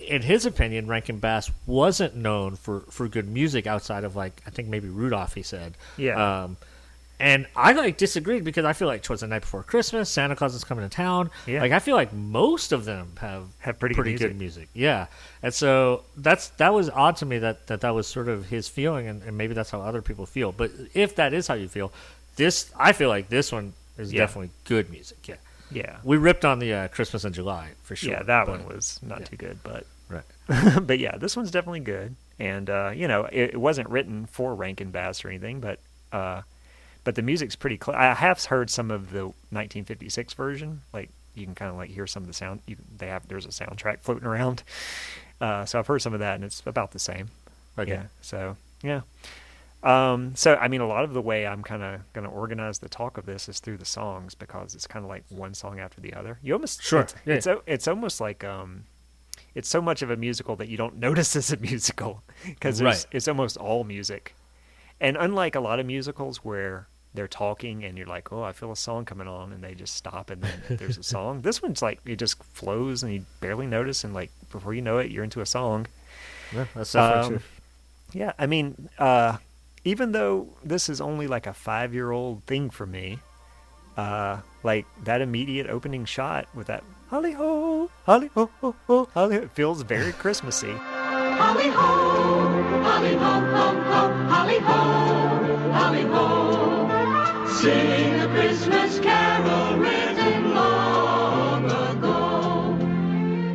in his opinion, Rankin Bass wasn't known for good music outside of, like, I think maybe Rudolph, he said. Yeah. And I disagreed because I feel like Twas the Night Before Christmas, Santa Claus is Coming to Town. Yeah. Like I feel like most of them have pretty good music. Yeah. And so that was odd to me that was sort of his feeling, and maybe that's how other people feel. But if that is how you feel, I feel like this one is definitely good music. Yeah. Yeah. We ripped on the Christmas in July for sure. Yeah, that one was not too good, but but yeah, this one's definitely good. And it wasn't written for Rankin Bass or anything, but the music's pretty clear. I have heard some of the 1956 version. Like you can kind of like hear some of the sound. There's a soundtrack floating around. So I've heard some of that, and it's about the same. Okay. Yeah. So yeah. So I mean, a lot of the way I'm kind of going to organize the talk of this is through the songs, because it's kind of like one song after the other. You almost sure. It's almost like it's so much of a musical that you don't notice it's a musical because Right. it's almost all music. And unlike a lot of musicals where they're talking and you're like, oh, I feel a song coming on, and they just stop and then there's a song. This one's like it just flows and you barely notice, and like before you know it, you're into a song. Yeah, that's definitely true. Yeah, I mean, even though this is only like a 5-year-old thing for me, like that immediate opening shot with that holly ho, holly ho, ho, ho, holly ho, it feels very Christmassy. Holly ho, holly ho, ho, ho, holly ho, holly ho. Sing a Christmas carol written long ago.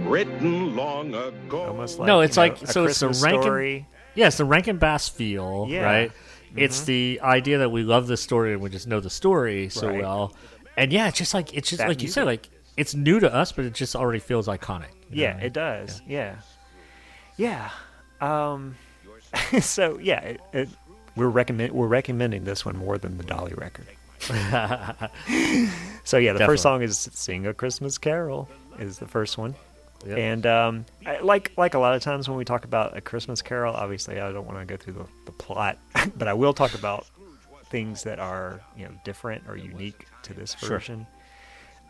Written long ago. Almost like, No, it's you know, like a so it's the Christmas Rankin. story. Yeah, it's the Rankin Bass feel, Yeah. right? It's the idea that we love this story and we just know the story so Right. well, and yeah, it's just That like you said, music. like it's new to us, but it just already feels iconic. you know Yeah, what I mean? it does. Yeah. So yeah, we're recommending this one more than the Dolly record. So yeah, the first song is "Sing a Christmas Carol" is the first one. Yep. And like a lot of times when we talk about a Christmas Carol, obviously I don't want to go through the plot, but I will talk about things that are different or unique to this version.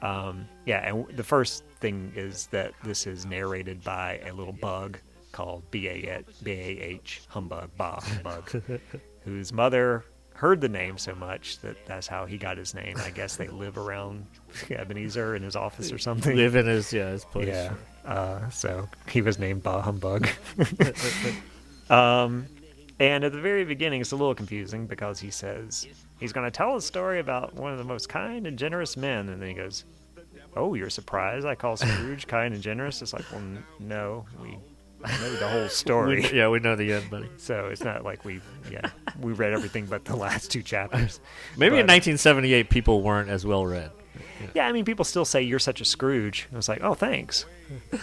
Yeah, and the first thing is that this is narrated by a little bug called B-A-H, Humbug, Bah Humbug, whose mother heard the name so much that's how he got his name. I guess they live around Ebenezer in his office or something. Live in his place. Yeah. So he was named Bah Humbug. And at the very beginning, it's a little confusing because he says he's going to tell a story about one of the most kind and generous men. And then he goes, oh, you're surprised I call Scrooge kind and generous? It's like, well, no, we know the whole story. We know the end, buddy. So it's not like we read everything but the last 2 chapters. Maybe in But- 1978, people weren't as well read. Yeah, I mean, people still say you're such a Scrooge. I was like, oh, thanks.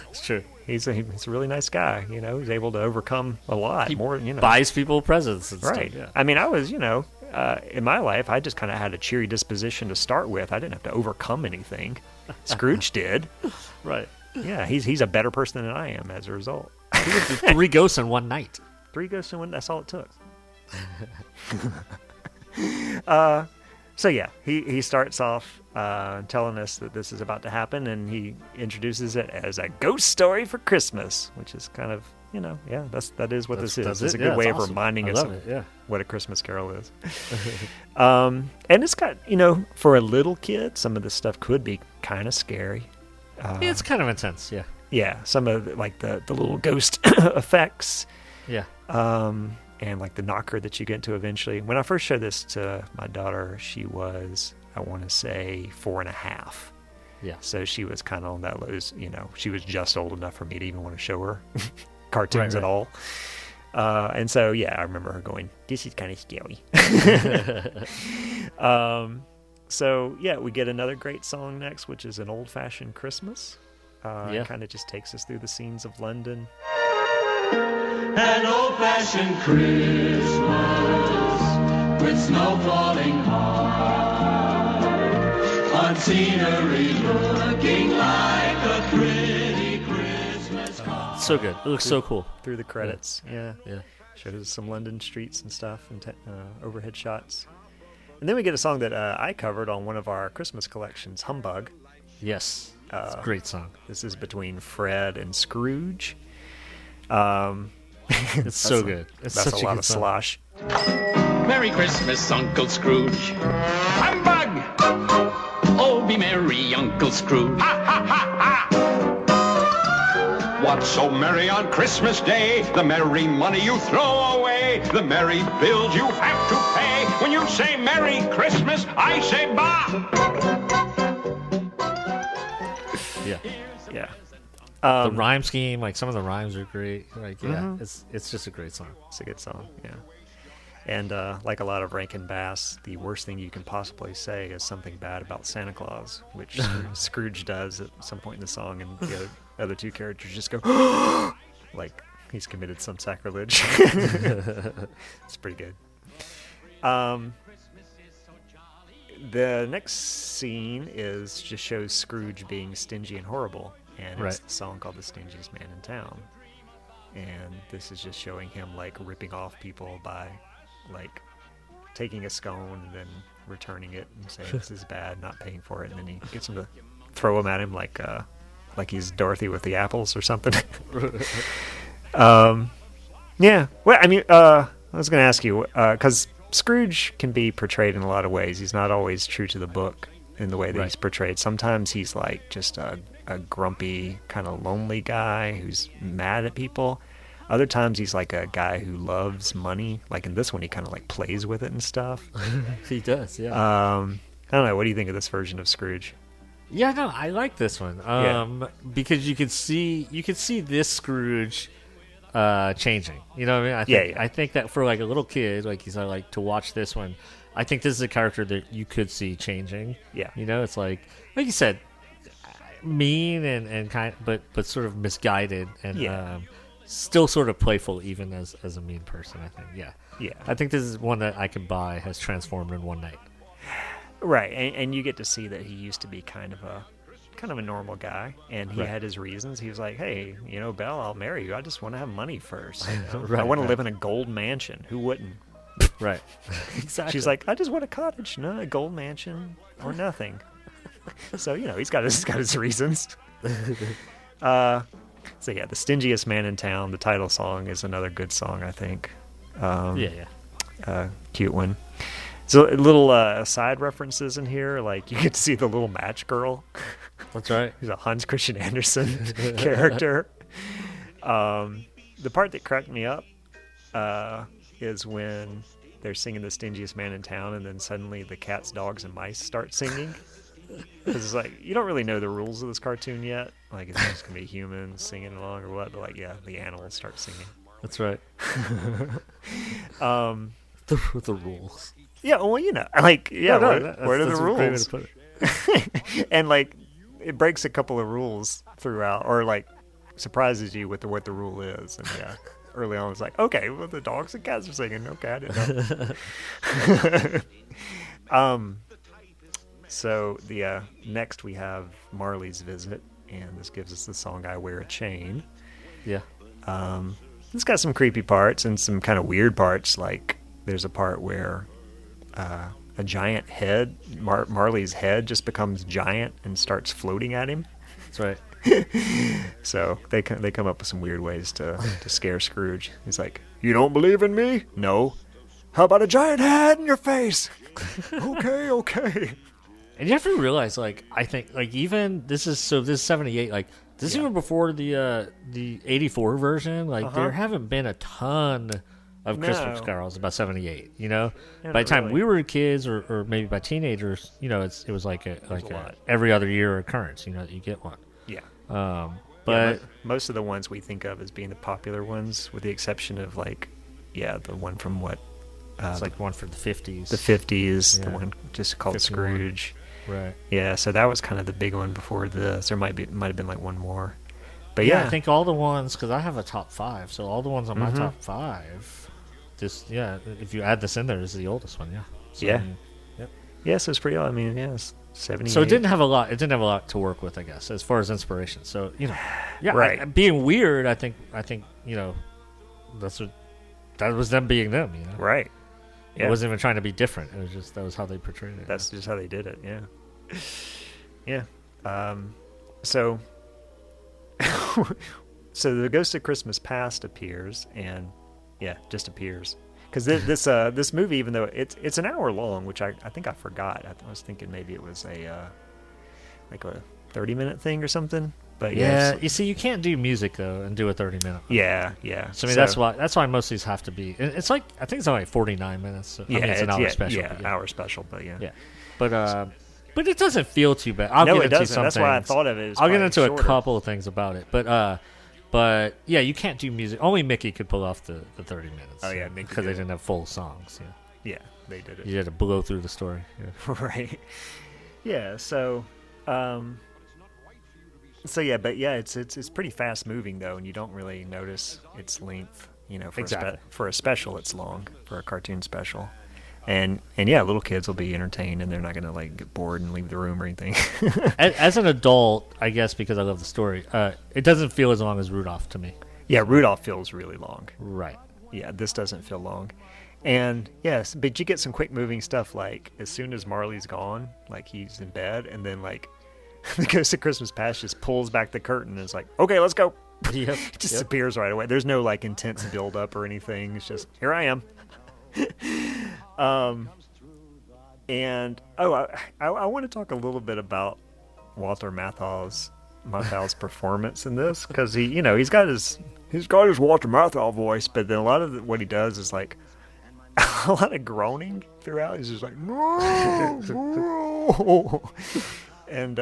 It's true. He's a really nice guy. He's able to overcome a lot more. Buys people presents and Right. stuff. Yeah. I mean, I was, in my life, I just kind of had a cheery disposition to start with. I didn't have to overcome anything. Scrooge did. Right. Yeah, he's a better person than I am as a result. He went through 3 ghosts in one night. 3 ghosts in one. That's all it took. So yeah, he starts off telling us that this is about to happen, and he introduces it as a ghost story for Christmas, which is kind of that is what this is. That's It's a it. good Yeah, way it's of awesome. reminding I us love of it, yeah. what a Christmas Carol is. And it's got for a little kid, some of this stuff could be kind of scary. It's kind of intense. Yeah. Yeah, some of the little ghost effects. Yeah. And like the knocker that you get into eventually. When I first showed this to my daughter, she was, I want to say, 4.5. Yeah. So she was kind of on that low, she was just old enough for me to even want to show her cartoons Right. at all. And so, yeah, I remember her going, this is kind of scary. So, yeah, we get another great song next, which is An Old-Fashioned Christmas. It kind of just takes us through the scenes of London. An old-fashioned Christmas with snow falling hard on scenery looking like a pretty Christmas card. So good. It looks so cool. Through the credits. Yeah. Yeah. Shows us some London streets and stuff and overhead shots. And then we get a song that I covered on one of our Christmas collections, Humbug. Yes. It's a great song. This is between Fred and Scrooge. It's so good. It's That's such a lot good of song. slosh. Merry Christmas, Uncle Scrooge. Humbug! Oh, be merry, Uncle Scrooge. Ha, ha, ha, ha! What's so merry on Christmas Day? The merry money you throw away, the merry bills you have to pay. When you say Merry Christmas, I say bah! Yeah. Yeah. The rhyme scheme, like some of the rhymes are great. Like, yeah, it's just a great song. It's a good song, yeah. And like a lot of Rankin Bass, the worst thing you can possibly say is something bad about Santa Claus, which Scrooge does at some point in the song, and the other 2 characters just go, like he's committed some sacrilege. It's pretty good. The next scene just shows Scrooge being stingy and horrible, and it's the song called "The Stingiest Man in Town." And this is just showing him like ripping off people by like taking a scone and then returning it and saying this is bad, not paying for it, and then he gets him to throw him at him like he's Dorothy with the apples or something. Yeah. Well, I mean, I was going to ask you because Scrooge can be portrayed in a lot of ways. He's not always true to the book in the way that he's portrayed. Sometimes he's like just a grumpy, kind of lonely guy who's mad at people. Other times he's like a guy who loves money. Like in this one, he kind of like plays with it and stuff. He does, yeah. I don't know. What do you think of this version of Scrooge? Yeah, no, I like this one. Because you could see this Scrooge changing. You know what I mean? I think that for like a little kid, like he's like to watch this one. I think this is a character that you could see changing. Yeah. You know, it's like you said, mean and kind, but sort of misguided and still sort of playful, even as a mean person. I think. Yeah. Yeah. I think this is one that I could buy has transformed in one night. Right, and you get to see that he used to be kind of a normal guy, and he had his reasons. He was like, "Hey, you know, Belle, I'll marry you. I just want to have money first. You know? I want to live in a gold mansion. Who wouldn't?" Right. Exactly. She's like, "I just want a cottage, no, a gold mansion or nothing." So you know, he's got his reasons. So yeah, "The Stingiest Man in Town," the title song, is another good song, I think. Cute one. So little side references in here, like you get to see the little match girl. That's right. He's a Hans Christian Andersen character. The part that cracked me up is when they're singing "The Stingiest Man in Town," and then suddenly the cats, dogs, and mice start singing. Because it's like, you don't really know the rules of this cartoon yet. Like, it's just going to be humans singing along or what. But like, yeah, the animals start singing. That's right. The rules. Yeah, well, you know, like, yeah, where are the rules? Way to put it. And like, it breaks a couple of rules throughout, or like surprises you with what the rule is. And yeah, early on it's like, okay, well, the dogs and cats are singing. Okay, I didn't know. So the next we have Marley's visit, and this gives us the song "I Wear a Chain." Yeah. It's got some creepy parts and some kind of weird parts. Like there's a part where a giant head, Marley's head, just becomes giant and starts floating at him. That's right. So they come up with some weird ways to scare Scrooge. He's like, "You don't believe in me? No. How about a giant head in your face?" Okay. And you have to realize, like, I think, like, even this is 78. Like, this is even before the 84 version. Like, there haven't been a ton of Christmas carols about 78. You know, by the time we were kids, or maybe by teenagers, you know, it was like a every other year occurrence. You know, that you get one. Yeah. But most of the ones we think of as being the popular ones, with the exception of like, the one from what? It's like one for the 50s. The 50s, the one just called 51. Scrooge. Right. Yeah, so that was kind of the big one before this. There might have been like one more. But I think all the ones, because I have a top 5, so all the ones on my top 5, if you add this in there, is the oldest one. Yeah. So, yeah. I mean, yep. Yeah, so it's pretty old. I mean, it's 78. So it didn't have a lot to work with, I guess, as far as inspiration. So, you know, right. Being weird, I think, you know, that was them being them, you know. Right. Yeah. It wasn't even trying to be different. It was just, that was how they portrayed it. That's just how they did it, yeah. Yeah. So the Ghost of Christmas Past appears, and just appears. Because this movie, even though it's an hour long, which I think I forgot. I was thinking maybe it was a 30-minute thing or something. But you see, you can't do music though and do a 30-minute. Yeah. So I mean, that's why most of these have to be. It's like, I think it's only 49 minutes. So, it's an hour special. Yeah, hour special, but yeah. But it doesn't feel too bad. I'll get into some That's things. why I thought of it. I'll get into a couple of things about it, but yeah, you can't do music. Only Mickey could pull off the 30 minutes. Oh yeah, because they didn't have full songs. Yeah, they did it. You had to blow through the story. Yeah. Right. Yeah. So. It's pretty fast moving though, and you don't really notice its length. You know, for a special, it's long for a cartoon special. And yeah, little kids will be entertained, and they're not gonna like get bored and leave the room or anything. As an adult, I guess because I love the story, it doesn't feel as long as Rudolph to me. Yeah, Rudolph feels really long. Right. Yeah, this doesn't feel long. And yes, but you get some quick moving stuff like as soon as Marley's gone, like he's in bed, and then like the Ghost of Christmas Past just pulls back the curtain and is like, okay, let's go. Yep. It just appears right away. There's no like intense build up or anything. It's just here I am. And I want to talk a little bit about Walter Matthau's performance in this, because he's got his Walter Matthau voice, but then a lot of what he does is like a lot of groaning throughout. He's just like no, no. And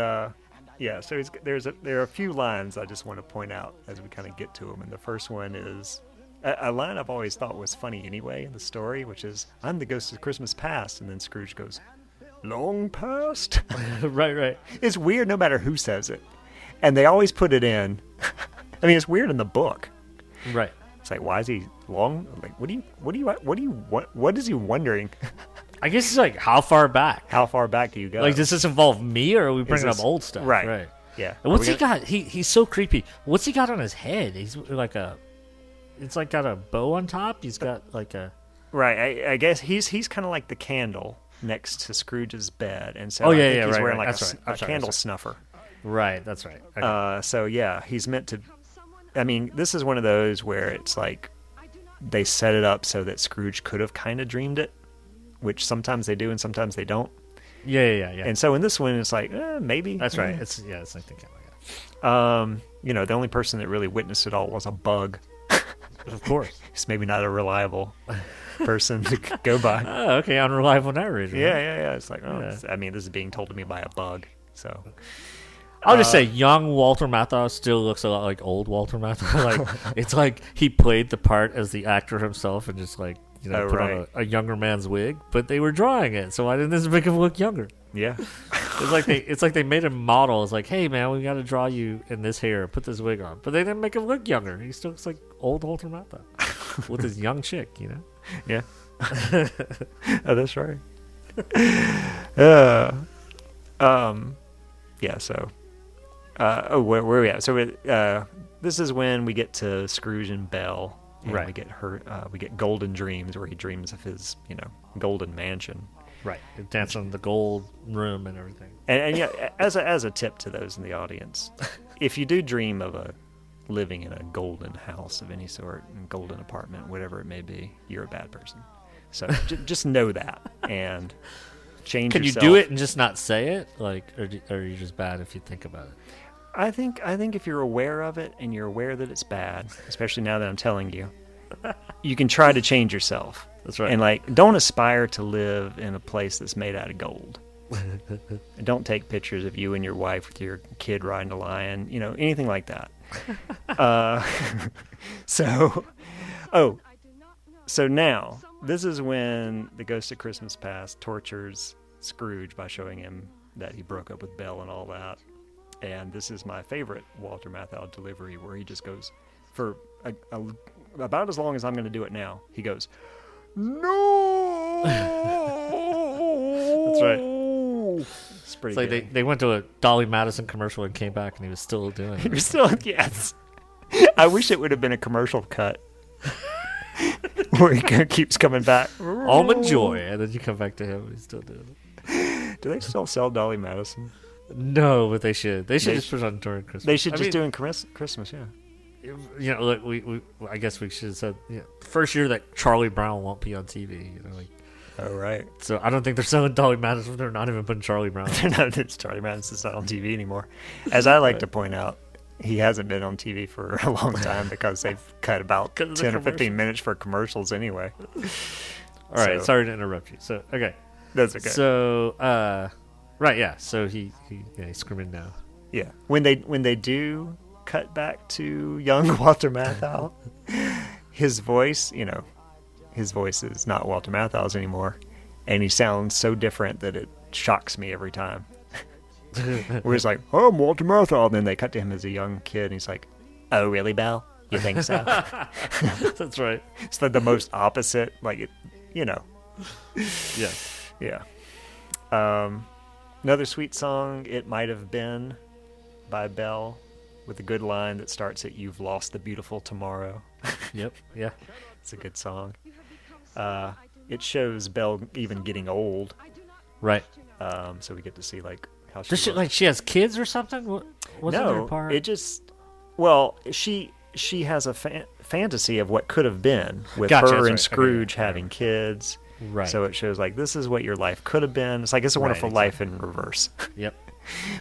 yeah, so there are a few lines I just want to point out as we kind of get to them. And the first one is a line I've always thought was funny anyway in the story, which is, "I'm the ghost of Christmas past," and then Scrooge goes, "Long past?" Right. It's weird no matter who says it, and they always put it in. I mean, it's weird in the book. Right. It's like, why is he long? Like, what is he wondering? I guess it's like, how far back? How far back do you go? Like, does this involve me, or are we bringing up old stuff? Right. Yeah. And what's he got? He's so creepy. What's he got on his head? He's like it's like got a bow on top. He's got like a. Right. I guess he's kind of like the candle next to Scrooge's bed, and so Oh, I yeah, think yeah, he's right, wearing right. like That's a right. candle snuffer. Right. That's right. Okay. So yeah, he's meant to. I mean, this is one of those where it's like they set it up so that Scrooge could have kind of dreamed it, which sometimes they do and sometimes they don't. Yeah. And so in this one, it's like maybe. That's right. It's like thinking like that. The only person that really witnessed it all was a bug. Of course. It's maybe not a reliable person to go by. Oh, okay, unreliable narrator. Yeah. It's like, I mean, this is being told to me by a bug. So I'll just say, young Walter Matthau still looks a lot like old Walter Matthau. Like, it's like he played the part as the actor himself and just like put on a younger man's wig, but they were drawing it, so why didn't this make him look younger? Yeah. It's like they made a model. It's like, hey man, we got to draw you in this hair, put this wig on, but they didn't make him look younger. He still looks like old Walter Matthau with his young chick, Yeah. Oh, that's right. Yeah. So. Where are we at? So this is when we get to Scrooge and Belle. And right. We get Golden Dreams, where he dreams of his, golden mansion. Right. Dance on the gold room and everything. And yeah, as a tip to those in the audience, if you do dream of living in a golden house of any sort, a golden apartment, whatever it may be, you're a bad person. So just know that and change yourself. Can you do it and just not say it? Like, or are you just bad if you think about it? I think if you're aware of it and you're aware that it's bad, especially now that I'm telling you, you can try to change yourself. That's right. And don't aspire to live in a place that's made out of gold. And don't take pictures of you and your wife with your kid riding a lion, anything like that. So now this is when the Ghost of Christmas Past tortures Scrooge by showing him that he broke up with Belle and all that. And this is my favorite Walter Matthau delivery, where he just goes, for about as long as I'm going to do it now, he goes, "No!" That's right. It's pretty like good. they went to a Dolly Madison commercial and came back, and he was still doing it. He was still, yes. I wish it would have been a commercial cut where he keeps coming back. Almond Joy, and then you come back to him, and he's still doing it. Do they still sell Dolly Madison? No, but they should. They should just put it on during Christmas. They should do it in Christmas, yeah. Look, we I guess we should have said, first year that Charlie Brown won't be on TV. Oh, right. So I don't think they're selling Dolly Madison. They're not even putting Charlie Brown. It's Charlie Madison's not on TV anymore. As I like to point out, he hasn't been on TV for a long time because they've cut about 10 or 15 minutes for commercials anyway. All right, sorry to interrupt you. So, okay. That's okay. So, right, yeah. So he's screaming now. Yeah. When they do cut back to young Walter Matthau, his voice is not Walter Matthau's anymore, and he sounds so different that it shocks me every time. Where he's like, "Oh, I'm Walter Matthau," and then they cut to him as a young kid, and he's like, "Oh, really, Belle? You think so?" That's right. It's like the most opposite, Yes. Yeah. Another sweet song, It Might Have Been by Belle, with a good line that starts at "You've lost the beautiful tomorrow." Yep. Yeah. It's a good song. It shows Belle even getting old. Right. So we get to see like how she Does she looks. like she has kids or something? What? Wasn't there a No, part? it just she has a fantasy of what could have been with Gotcha, her that's and right. Scrooge Okay, having kids. Right. So it shows like this is what your life could have been. It's like It's a Right, Wonderful Life in reverse. Yep.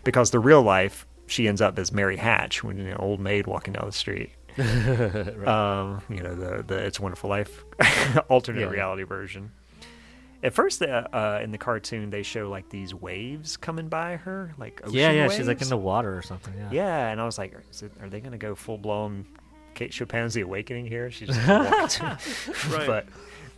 Because the real life, she ends up as Mary Hatch, when an old maid walking down the street. Right. The It's a Wonderful Life alternate reality version. At first, in the cartoon, they show like these waves coming by her, like ocean Yeah. waves. She's like in the water or something. Yeah. Yeah, and I was like, are they going to go full blown Kate Chopin's The Awakening here? She's just walking Right.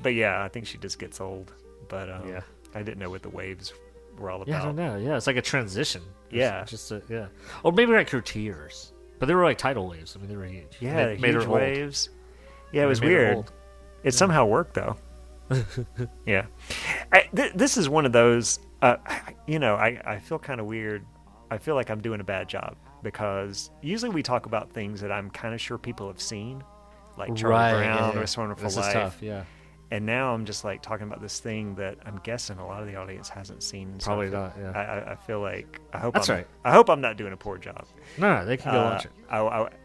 But yeah, I think she just gets old. But Yeah. I didn't know what the waves were all about. Yeah, I don't know. Yeah, it's like a transition. Yeah. Yeah. Or maybe like her tears. But they were like tidal waves. I mean, they were huge. Yeah, They made huge her old. waves. Yeah, it They was made her weird. old. It somehow worked though. Yeah, this is one of those. I feel kind of weird. I feel like I'm doing a bad job because usually we talk about things that I'm kind of sure people have seen, like Charlie Right, Brown yeah. or It's a Wonderful This Life. is tough, yeah. And now I'm just like talking about this thing that I'm guessing a lot of the audience hasn't seen. So Probably not, yeah. I feel like I hope That's I'm, right. I hope I'm not doing a poor job. No, they can go watch it.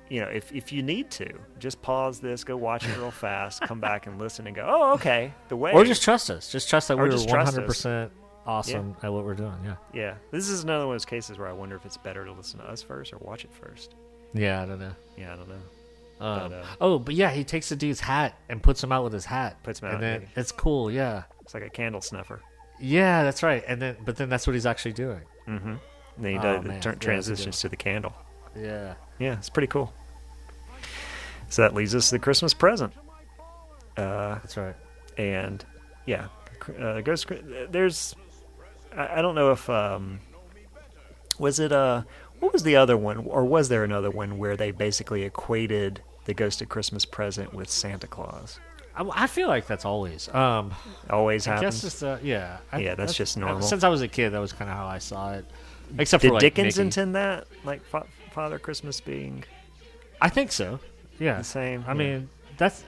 If you need to, just pause this, go watch it real fast, come back and listen and go, oh, okay, the way. Or just trust us. Just trust that Or we're just trust 100% awesome at what we're doing. Yeah. Yeah, this is another one of those cases where I wonder if it's better to listen to us first or watch it first. Yeah, I don't know. Yeah, I don't know. But yeah, he takes the dude's hat and puts him out with his hat. Puts him out, and then yeah. it's cool. Yeah. It's like a candle snuffer. Yeah, that's right. But then that's what he's actually doing. Mm-hmm. And then he Oh, does, man. Yeah, transitions that's a to the candle. Yeah. Yeah, it's pretty cool. So that leads us to the Christmas present. That's right. And yeah, there's, I don't know if, was it, what was the other one, or was there another one where they basically equated the Ghost of Christmas Present with Santa Claus? I feel like that's always. Always I happens. guess it's, yeah. Yeah, that's just normal. Since I was a kid, that was kind of how I saw it. Except Did for like Dickens Mickey. intend that? Like Father Christmas being I think so. Yeah. the same? I mean,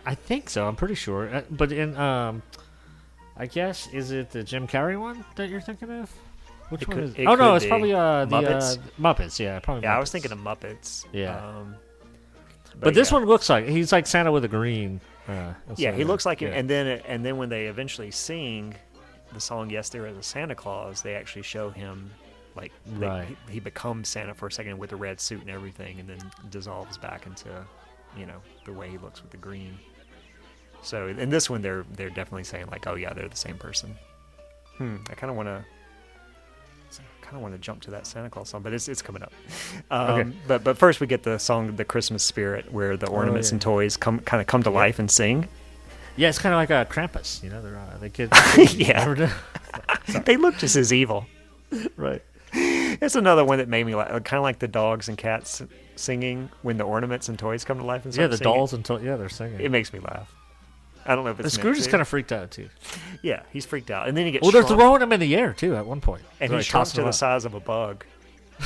I think so. I'm pretty sure. But in, I guess, is it the Jim Carrey one that you're thinking of? Which one is? it Oh no, could it's be. probably Muppets? Muppets. Yeah, probably. Yeah, I Muppets. was thinking of Muppets. Yeah. But this yeah. one looks like he's like Santa with a green. Yeah, he looks like yeah. him. And then when they eventually sing the song "Yes, There Is a Santa Claus," they actually show him like Right. he becomes Santa for a second with the red suit and everything, and then dissolves back into the way he looks with the green. So in this one, they're definitely saying like, oh yeah, they're the same person. I kind of want to jump to that Santa Claus song, but it's coming up. Okay. But first we get the song "The Christmas Spirit," where the ornaments yeah. and toys come to life and sing. Yeah, it's kind of like a Krampus. They're the kids. Yeah, they look just as evil. Right. It's another one that made me laugh, kind of like the dogs and cats singing when the ornaments and toys come to life and Yeah, start the singing. dolls and they're singing. It makes me laugh. I don't know if it's Scrooge is meant to. kind of freaked out too. Yeah, he's freaked out, and then he gets Well, they're shrunk, throwing him in the air too at one point, and They're, he's like, shrunk tossing to him the up. size of a bug.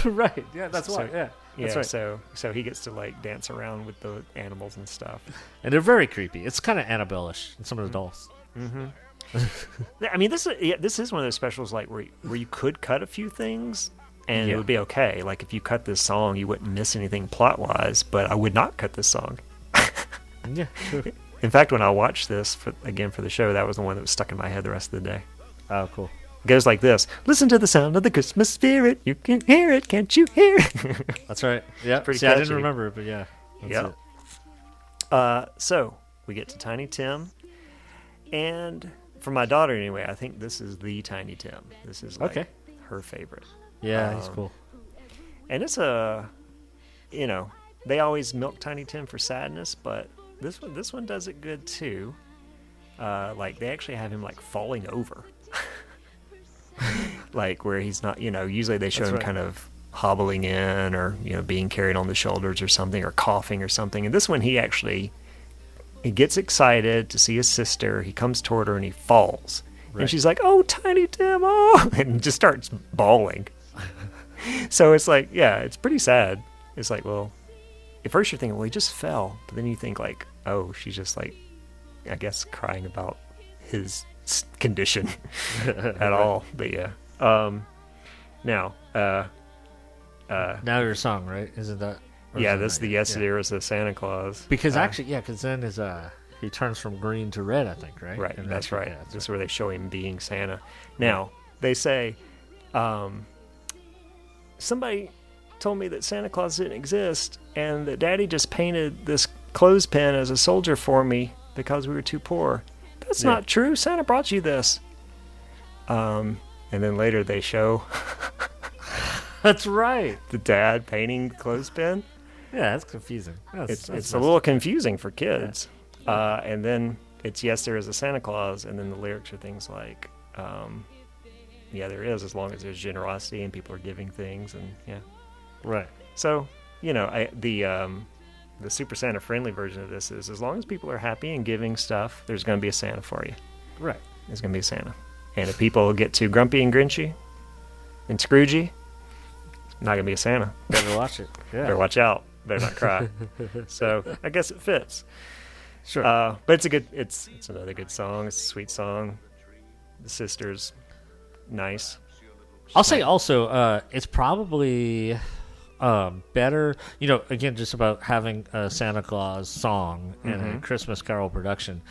Right. Yeah, that's why. Yeah. Yeah, That's right. so he gets to like dance around with the animals and stuff. And they're very creepy. It's kind of Annabelle-ish in some of the dolls. I mean, this is one of those specials like where you could cut a few things and it Yeah. would be okay. Like if you cut this song, you wouldn't miss anything plot wise. But I would not cut this song. Yeah. Sure. In fact, when I watched this for the show, that was the one that was stuck in my head the rest of the day. Oh, cool. It goes like this: listen to the sound of the Christmas spirit. You can hear it, can't you hear it? That's right. Yeah. Pretty See, I catchy. didn't remember it, but yeah. That's Yep. it. So we get to Tiny Tim, and for my daughter anyway, I think this is the Tiny Tim. This is like Okay. her favorite. Yeah, he's cool. And it's they always milk Tiny Tim for sadness, but this one does it good too. Like they actually have him like falling over, like where he's not. Usually they show That's him right. kind of hobbling in, or being carried on the shoulders or something, or coughing or something. And this one he gets excited to see his sister. He comes toward her and he falls, And she's like, "Oh, Tiny Tim, oh," and just starts bawling. So it's like, yeah, it's pretty sad. It's like, well, at first you're thinking, well, he just fell, but then you think like, oh, she's just like, I guess, crying about his condition at all. But yeah, now your song, right? Isn't that? Yeah, this the Yes There is the Santa Claus. Because actually, yeah, because then he turns from green to red, I think, right? Right, And that's right. Yeah, This is where they show him being Santa. Now, they say, somebody told me that Santa Claus didn't exist, and that Daddy just painted this clothespin as a soldier for me because we were too poor. That's not true. Santa brought you this. And then later they show that's right. the dad painting the clothespin. Yeah, that's confusing. It's a little confusing for kids. Yeah. And then it's Yes, There Is a Santa Claus, and then the lyrics are things like, yeah, there is, as long as there's generosity and people are giving things, and yeah. Right. So, the Super Santa friendly version of this is, as long as people are happy and giving stuff, there's going to be a Santa for you. Right. There's going to be a Santa. And if people get too grumpy and grinchy and Scroogey, not going to be a Santa. Better watch it. Yeah. Better watch out. Better not cry. So I guess it fits. Sure. But it's another good song. It's a sweet song. The sister's nice. I'll say also, it's probably better, again, just about having a Santa Claus song and a Christmas Carol production,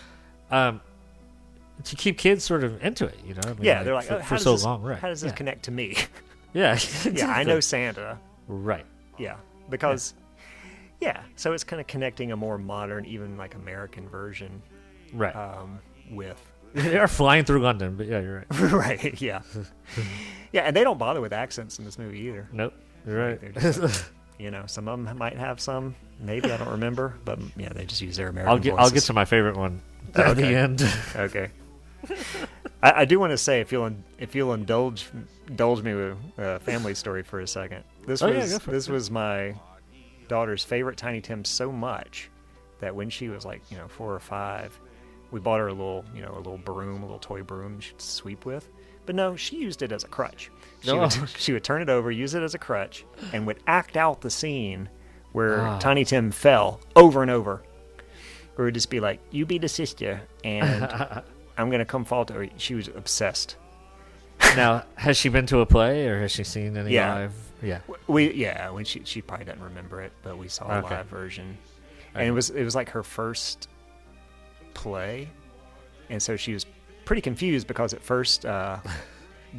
to keep kids sort of into it, Yeah, they're like, for so long, right? How does this connect to me? Yeah. Yeah, I know Santa. Right. Yeah, because, so it's kind of connecting a more modern, even like American version. Right. With. They are flying through London, but yeah, you're right. Right, yeah. Yeah, and they don't bother with accents in this movie either. Nope, you're right. They're just, some of them might have some, maybe, I don't remember, but yeah, they just use their American voices. I'll get to my favorite one at the end. Okay. I do want to say, if you'll indulge me with a family story for a second. This was my daughter's favorite Tiny Tim so much that when she was like 4 or 5, we bought her a little broom, a little toy broom she'd sweep with. But no, she used it as a crutch. She would turn it over, use it as a crutch, and would act out the scene where Tiny Tim fell over and over. Or it would just be like, "You be the sister, and I'm going to come fall to her." She was obsessed. Now, has she been to a play, or has she seen any live? Yeah. When she probably doesn't remember it, but we saw a live version. And it was like her first play, and so she was pretty confused because at first the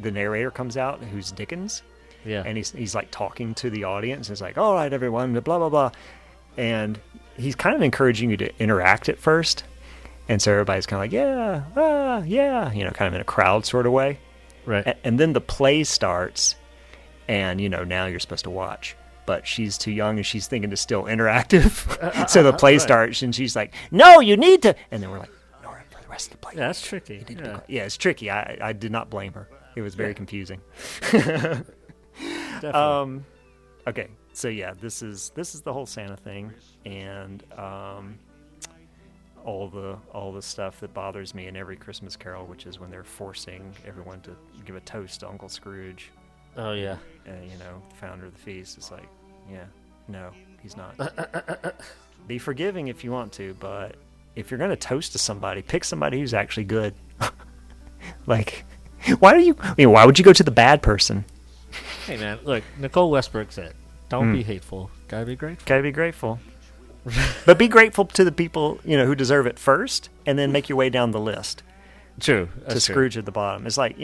narrator comes out, who's Dickens, and he's like talking to the audience, and it's like, "All right, everyone, blah blah blah," and he's kind of encouraging you to interact at first, and so everybody's kind of like, yeah, kind of in a crowd sort of way, right? And then the play starts, and now you're supposed to watch. But she's too young and she's thinking it's still interactive. So the play starts and she's like, "No, you need to." And then we're like, "No, for the rest of the play." Yeah, that's tricky. Yeah, it's tricky. I did not blame her. It was very confusing. Definitely. Okay, so yeah, this is the whole Santa thing, and all the stuff that bothers me in every Christmas Carol, which is when they're forcing everyone to give a toast to Uncle Scrooge. Oh yeah. Founder of the feast. It's like, no, he's not. Be forgiving if you want to, but if you're going to toast to somebody, pick somebody who's actually good. Like, why would you go to the bad person? Hey man, look, Nicole Westbrook said, "Don't be hateful. Gotta be grateful." Gotta be grateful. But be grateful to the people who deserve it first, and then make your way down the list. True. To Scrooge at the bottom. It's like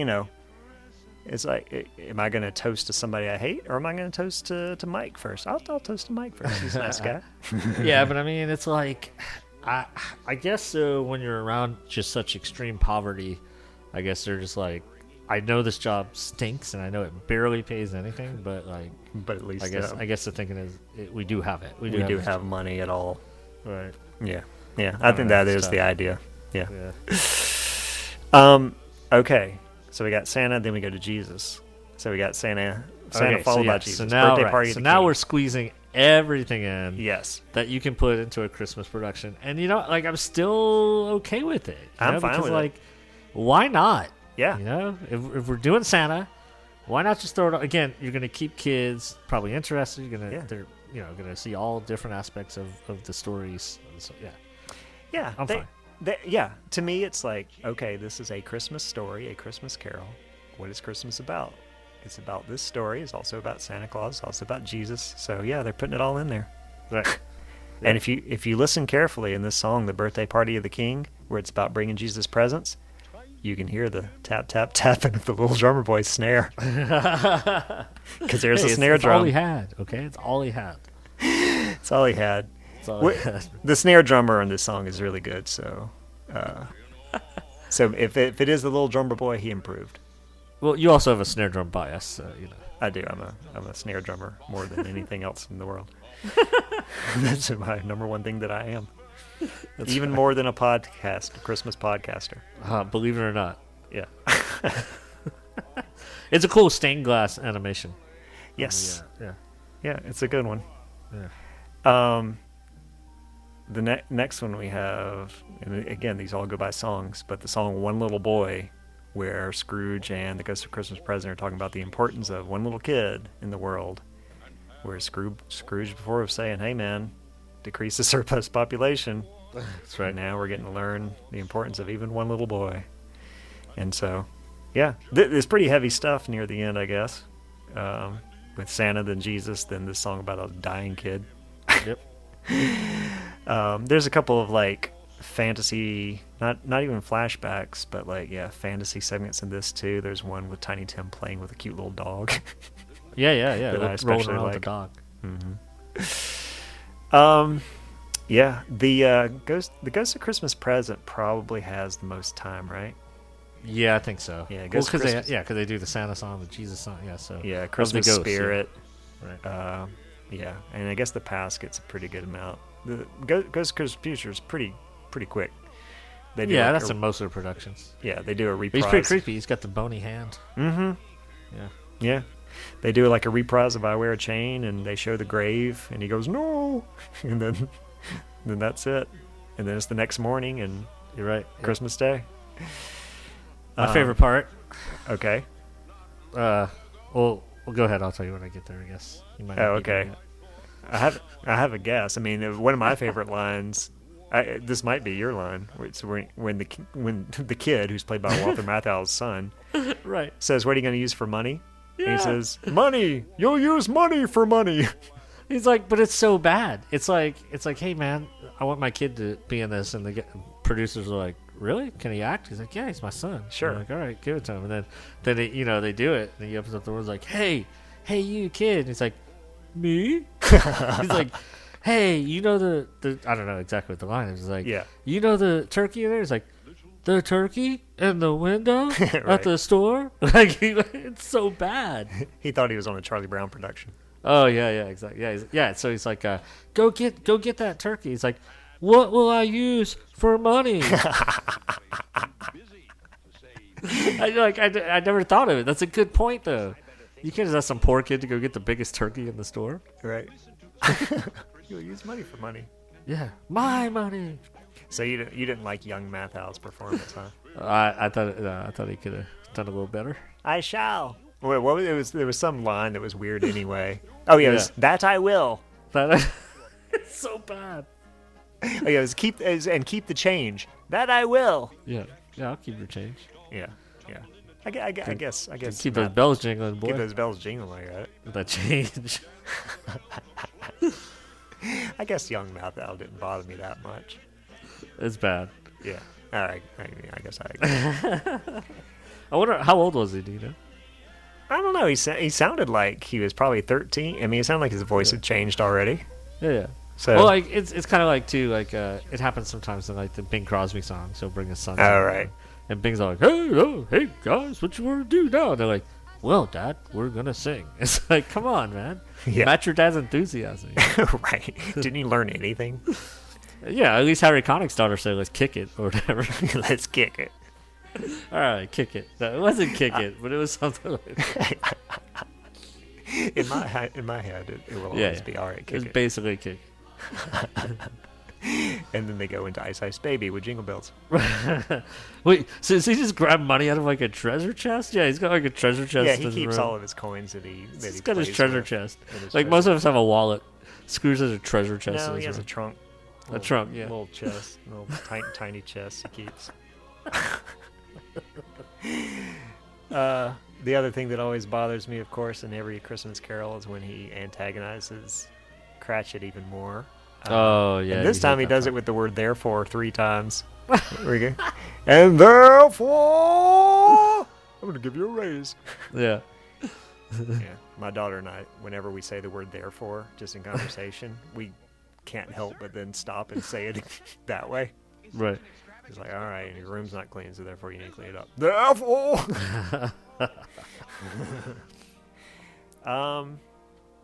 It's like, am I going to toast to somebody I hate, or am I going to toast to Mike first? I'll toast to Mike first. He's a nice guy. Yeah, but I mean, it's like, I guess when you're around just such extreme poverty, I guess they're just like, I know this job stinks, and I know it barely pays anything, but at least I guess the thinking is we do have it. We do have money at all. Right. Yeah. I think that is the idea. Yeah. Okay. So we got Santa, then we go to Jesus. So we got Santa followed by Jesus. So now, birthday party. So now we're squeezing everything in. Yes. That you can put into a Christmas production, and I'm still okay with it. I'm fine with it. Why not? Yeah. You know, if we're doing Santa, why not just throw it? Again, you're going to keep kids probably interested. You're gonna they're gonna see all different aspects of the stories. So Yeah, I'm fine. To me, it's like, okay, this is a Christmas story, a Christmas carol. What is Christmas about? It's about this story. It's also about Santa Claus. It's also about Jesus. So yeah, they're putting it all in there. Right. And if you listen carefully in this song, "The Birthday Party of the King," where it's about bringing Jesus presents, you can hear the tap tap tapping of the little drummer boy's snare. Because there's a snare it's drum. all he had. Okay, it's all he had. It's all he had. It's all he had. The snare drummer in this song is really good. So, so if it is the little drummer boy, he improved. Well, you also have a snare drum bias, so you know. I do. I'm a snare drummer more than anything else in the world. That's my number one thing that I am. Even more than a Christmas podcaster. Believe it or not. Yeah. It's a cool stained glass animation. Yes. Yeah. Yeah, it's a good one. Yeah. The next one we have, and again, these all go by songs, but the song "One Little Boy," where Scrooge and the Ghost of Christmas Present are talking about the importance of one little kid in the world, where Scrooge before was saying, hey man, decrease the surplus population. That's right. Now we're getting to learn the importance of even one little boy. And so, yeah, there's pretty heavy stuff near the end, I guess, with Santa, then Jesus, then this song about a dying kid. Yep. There's a couple of like fantasy, not even flashbacks, but like fantasy segments in this too. There's one with Tiny Tim playing with a cute little dog. Yeah. That I Rolling especially around like. with the dog. Mm-hmm. Yeah, the Ghost of Christmas Present probably has the most time, right? Yeah, I think so. Yeah, well, Ghost of because Christmas. they do the Santa song, the Jesus song. Yeah, so Yeah, of the Christmas ghosts, Spirit. Yeah. Right. Yeah, and I guess the past gets a pretty good amount. The Ghost of Christmas Future is pretty quick. They do That's in most of the productions. Yeah, they do a reprise. He's pretty creepy. He's got the bony hand. Mm-hmm. Yeah. Yeah. They do like a reprise of "I Wear a Chain," and they show the grave, and he goes, "No," and then that's it, and then it's the next morning, and You're right. Christmas Day. My favorite part. Okay. Well, go ahead. I'll tell you when I get there. I guess. You might not Oh, be there okay. yet. I have a guess. I mean, one of my favorite lines. This might be your line. It's when the kid, who's played by Walter Matthau's son, Right. says, "What are you going to use for money?" Yeah. And he says, "Money. You'll use money for money." He's like, but it's so bad. It's like, hey man, I want my kid to be in this, and the producers are like, really? Can he act? He's like, yeah, he's my son. Sure. They're like, all right, give it to him. And then they do it, and he opens up the doors like, hey, you kid. And he's like, me? He's like, hey, you know the I don't know exactly what the line is. He's like, Yeah. you know the turkey in there? He's like, the turkey in the window Right. at the store? Like, it's so bad. He thought he was on a Charlie Brown production. Oh yeah, exactly. Yeah, so he's like, go get that turkey. He's like, what will I use for money? I never thought of it. That's a good point though. You can't just ask some poor kid to go get the biggest turkey in the store. Right. You'll use money for money. Yeah, my money. So you didn't like young Mathau's performance, huh? I thought he could have done a little better. I shall. Wait, what was it? There was some line that was weird anyway. Oh yeah, it was, Yeah. that I will. It's so bad. Oh yeah, it was keep the change. That I will. Yeah, I'll keep your change. Yeah. I guess. Keep those bells jingling, boy. Keep those bells jingling like that. That change. I guess young Mathau didn't bother me that much. It's bad. Yeah. All right. I guess I agree. I wonder how old was he? Do you know? I don't know. He sounded like he was probably 13. I mean, it sounded like his voice had changed already. Yeah. So. Well, like it's kind of like too like it happens sometimes in like the Bing Crosby song. So bring his son. Oh right. And Bing's all like, hey guys, what you want to do now? And they're like, well, Dad, we're gonna sing. It's like, come on, man. Yeah. Match your dad's enthusiasm. Right. Didn't you learn anything? Yeah, at least Harry Connick's daughter said, let's kick it or whatever. Let's kick it. All right, kick it. No, it wasn't kick it, but it was something like that. In my head, it will always be all right. Kick It's it. basically kick. And then they go into Ice Ice Baby with Jingle Bells. Wait, so does he just grab money out of like a treasure chest? Yeah, he's got like a treasure chest. Yeah, in he his keeps room. all of his coins that he He's got his plays treasure with chest. in his Like treasure most of us have a wallet. Scrooge has a treasure chest. No, in he his has a room. trunk. A trunk, yeah. Little chest, little tiny chest he keeps. The other thing that always bothers me, of course, in every Christmas Carol is when he antagonizes Cratchit even more. Oh, yeah. And this you time hate he that does part. it with the word therefore 3 times. There we go. And therefore, I'm going to give you a raise. Yeah. Yeah, my daughter and I, whenever we say the word therefore, just in conversation, we can't help but then stop and say it that way. Right. It's like, all right, and your room's not clean, so therefore you need to clean it up. Therefore!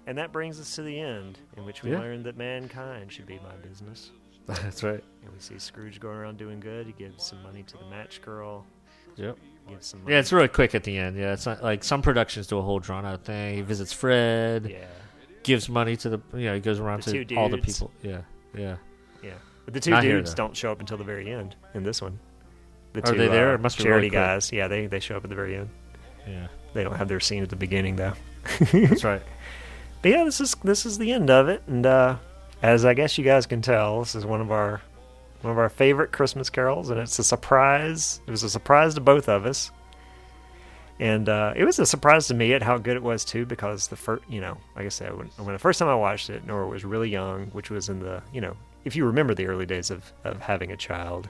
And that brings us to the end, in which we learn that mankind should be my business. That's right. And we see Scrooge going around doing good. He gives some money to the match girl. Yep. Gives some money. Yeah, it's really quick at the end. Yeah, it's not like some productions do a whole drawn out thing. He visits Fred. Yeah. Gives money to the. He goes around The to two all the dudes. people. Yeah. Yeah. Yeah. But the two Not here, dudes though. don't show up until the very end in this one. The Are two, they there? It must be really charity quick. guys. Yeah, they show up at the very end. Yeah. They don't have their scene at the beginning, though. That's right. But yeah, this is the end of it, and as I guess you guys can tell, this is one of our favorite Christmas carols, and it's a surprise. It was a surprise to both of us, and it was a surprise to me at how good it was too, because the first, like I said, when the first time I watched it, Nora was really young, which was in the, if you remember the early days of having a child,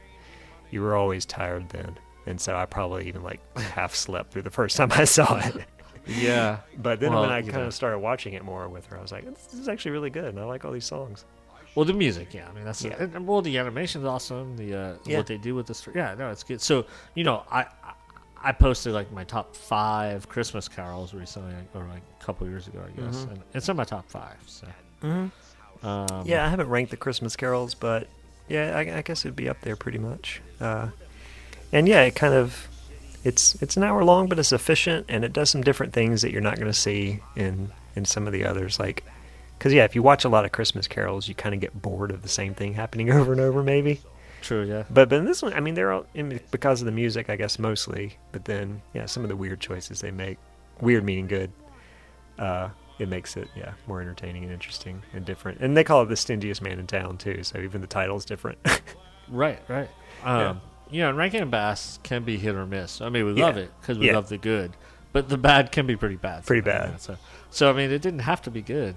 you were always tired then, and so I probably even like half slept through the first time I saw it. Yeah. But then Well, when I kind of started watching it more with her, I was like, this is actually really good, and I like all these songs. Well, the music, yeah. I mean, that's Yeah. and, well, the animation's awesome. The Yeah. what they do with the story, yeah, no, it's good. So I posted like my top 5 Christmas carols recently, or like a couple years ago, I guess, and it's in my top 5. So Yeah, I haven't ranked the Christmas carols, but yeah, I guess it'd be up there pretty much. And yeah, it kind of it's an hour long, but it's efficient, and it does some different things that you're not going to see in some of the others. Like, because yeah, if you watch a lot of Christmas carols, you kind of get bored of the same thing happening over and over, maybe. true, yeah. But in this one, I mean, they're all because of the music, I guess, mostly. But then, yeah, some of the weird choices they make, weird meaning good, it makes it, more entertaining and interesting and different. And they call it the Stingiest Man in Town, too, so even the title's different. Right. And Rankin Bass can be hit or miss. I mean, we love it because we love the good, but the bad can be pretty bad. Pretty bad. So I mean, it didn't have to be good.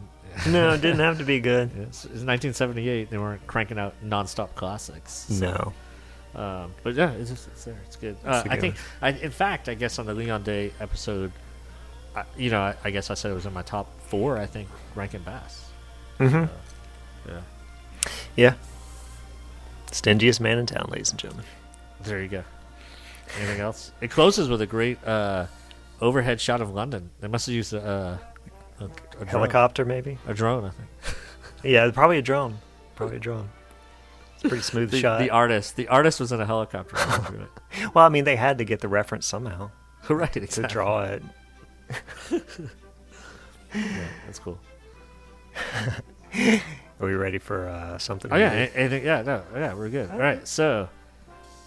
No, it didn't have to be good. It's 1978. They weren't cranking out nonstop classics. So, No. but yeah, it's there. It's good. It's a I good think, in fact, I guess on the Leon Day episode, I guess I said it was in my top 4. I think Rankin Bass. Mm-hmm. Yeah. Yeah. Stingiest Man in Town, ladies and gentlemen. There you go. Anything else? It closes with a great overhead shot of London. They must have used a drone. Helicopter, maybe? A drone, I think. Yeah, probably a drone. Probably a drone. It's a pretty smooth shot. The artist was in a helicopter. Well, I mean, they had to get the reference somehow Right, to exactly. draw it. Yeah, that's cool. Are we ready for something? Oh yeah, anything? Yeah, we're good. All right, so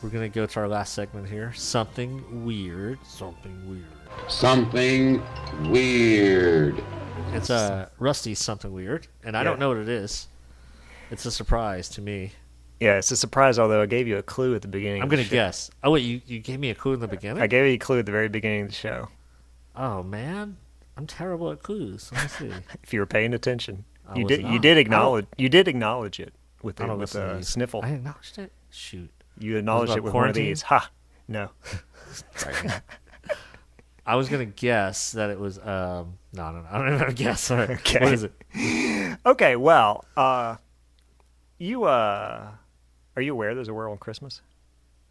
we're gonna go to our last segment here. Something weird. Something weird. It's Rusty's something weird, and I don't know what it is. It's a surprise to me. Yeah, it's a surprise, although I gave you a clue at the beginning. I'm of the gonna show. guess. Oh wait, you gave me a clue in the beginning? I gave you a clue at the very beginning of the show. Oh man, I'm terrible at clues. Let me see. If you were paying attention, I you was did. not. You did acknowledge it with I don't a listen to these. sniffle. I acknowleded it. Shoot. You acknowledged about it with quarantine? one of these. Ha! No. Sorry. I was gonna guess that it was. No, I don't even have a guess. Sorry. Okay. What is it? Okay. Well, you are you aware there's a War on Christmas?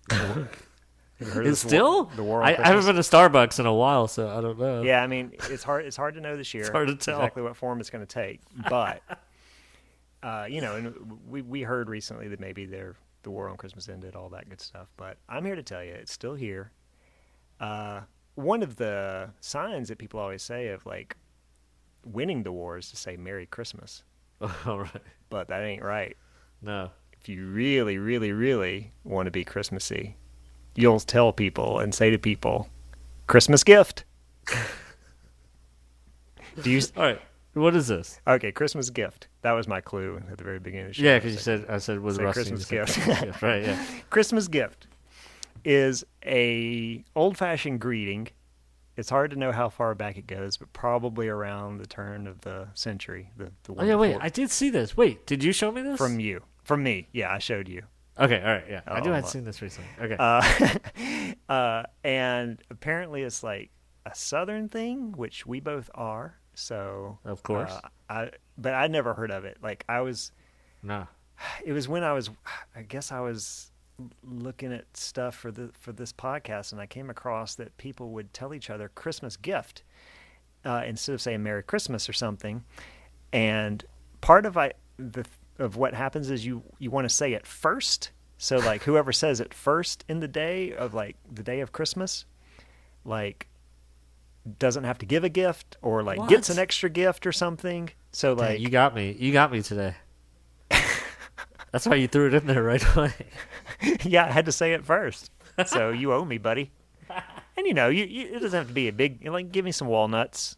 Have you heard of It's this still? the War on I Christmas? haven't been to Starbucks in a while, so I don't know. Yeah, I mean, it's hard to know this year. It's hard to tell. Exactly what form it's going to take. But, and we heard recently that maybe the War on Christmas ended, all that good stuff. But I'm here to tell you, it's still here. One of the signs that people always say of, like, winning the war is to say Merry Christmas. All right. But that ain't right. No. if you really, really, really want to be Christmassy, you'll tell people and say to people, Christmas gift. Do you? All right. What is this? Okay, Christmas gift. That was my clue at the very beginning of the show. Yeah, because I said was Say Rusty. Christmas You said gift. gift. Right, yeah. Christmas gift is a old-fashioned greeting. It's hard to know how far back it goes, but probably around the turn of the century. The Oh, one yeah, wait. before. I did see this. Wait, did you show me this? From you. From me. Yeah, I showed you. Okay, all right, yeah. I knew Oh, I'd my. seen this recently. Okay. And apparently it's like a Southern thing, which we both are. So Of course. But I never heard of it. Like No. it was when I guess I was looking at stuff for this podcast, and I came across that people would tell each other Christmas gift instead of saying Merry Christmas or something. And part of what happens is you want to say it first. So like whoever says it first in the day of like the day of Christmas, like doesn't have to give a gift or like gets an extra gift or something. So like you got me. You got me today. That's why you threw it in there right away. Yeah, I had to say it first. So you owe me, buddy. And you it doesn't have to be a big, like, give me some walnuts,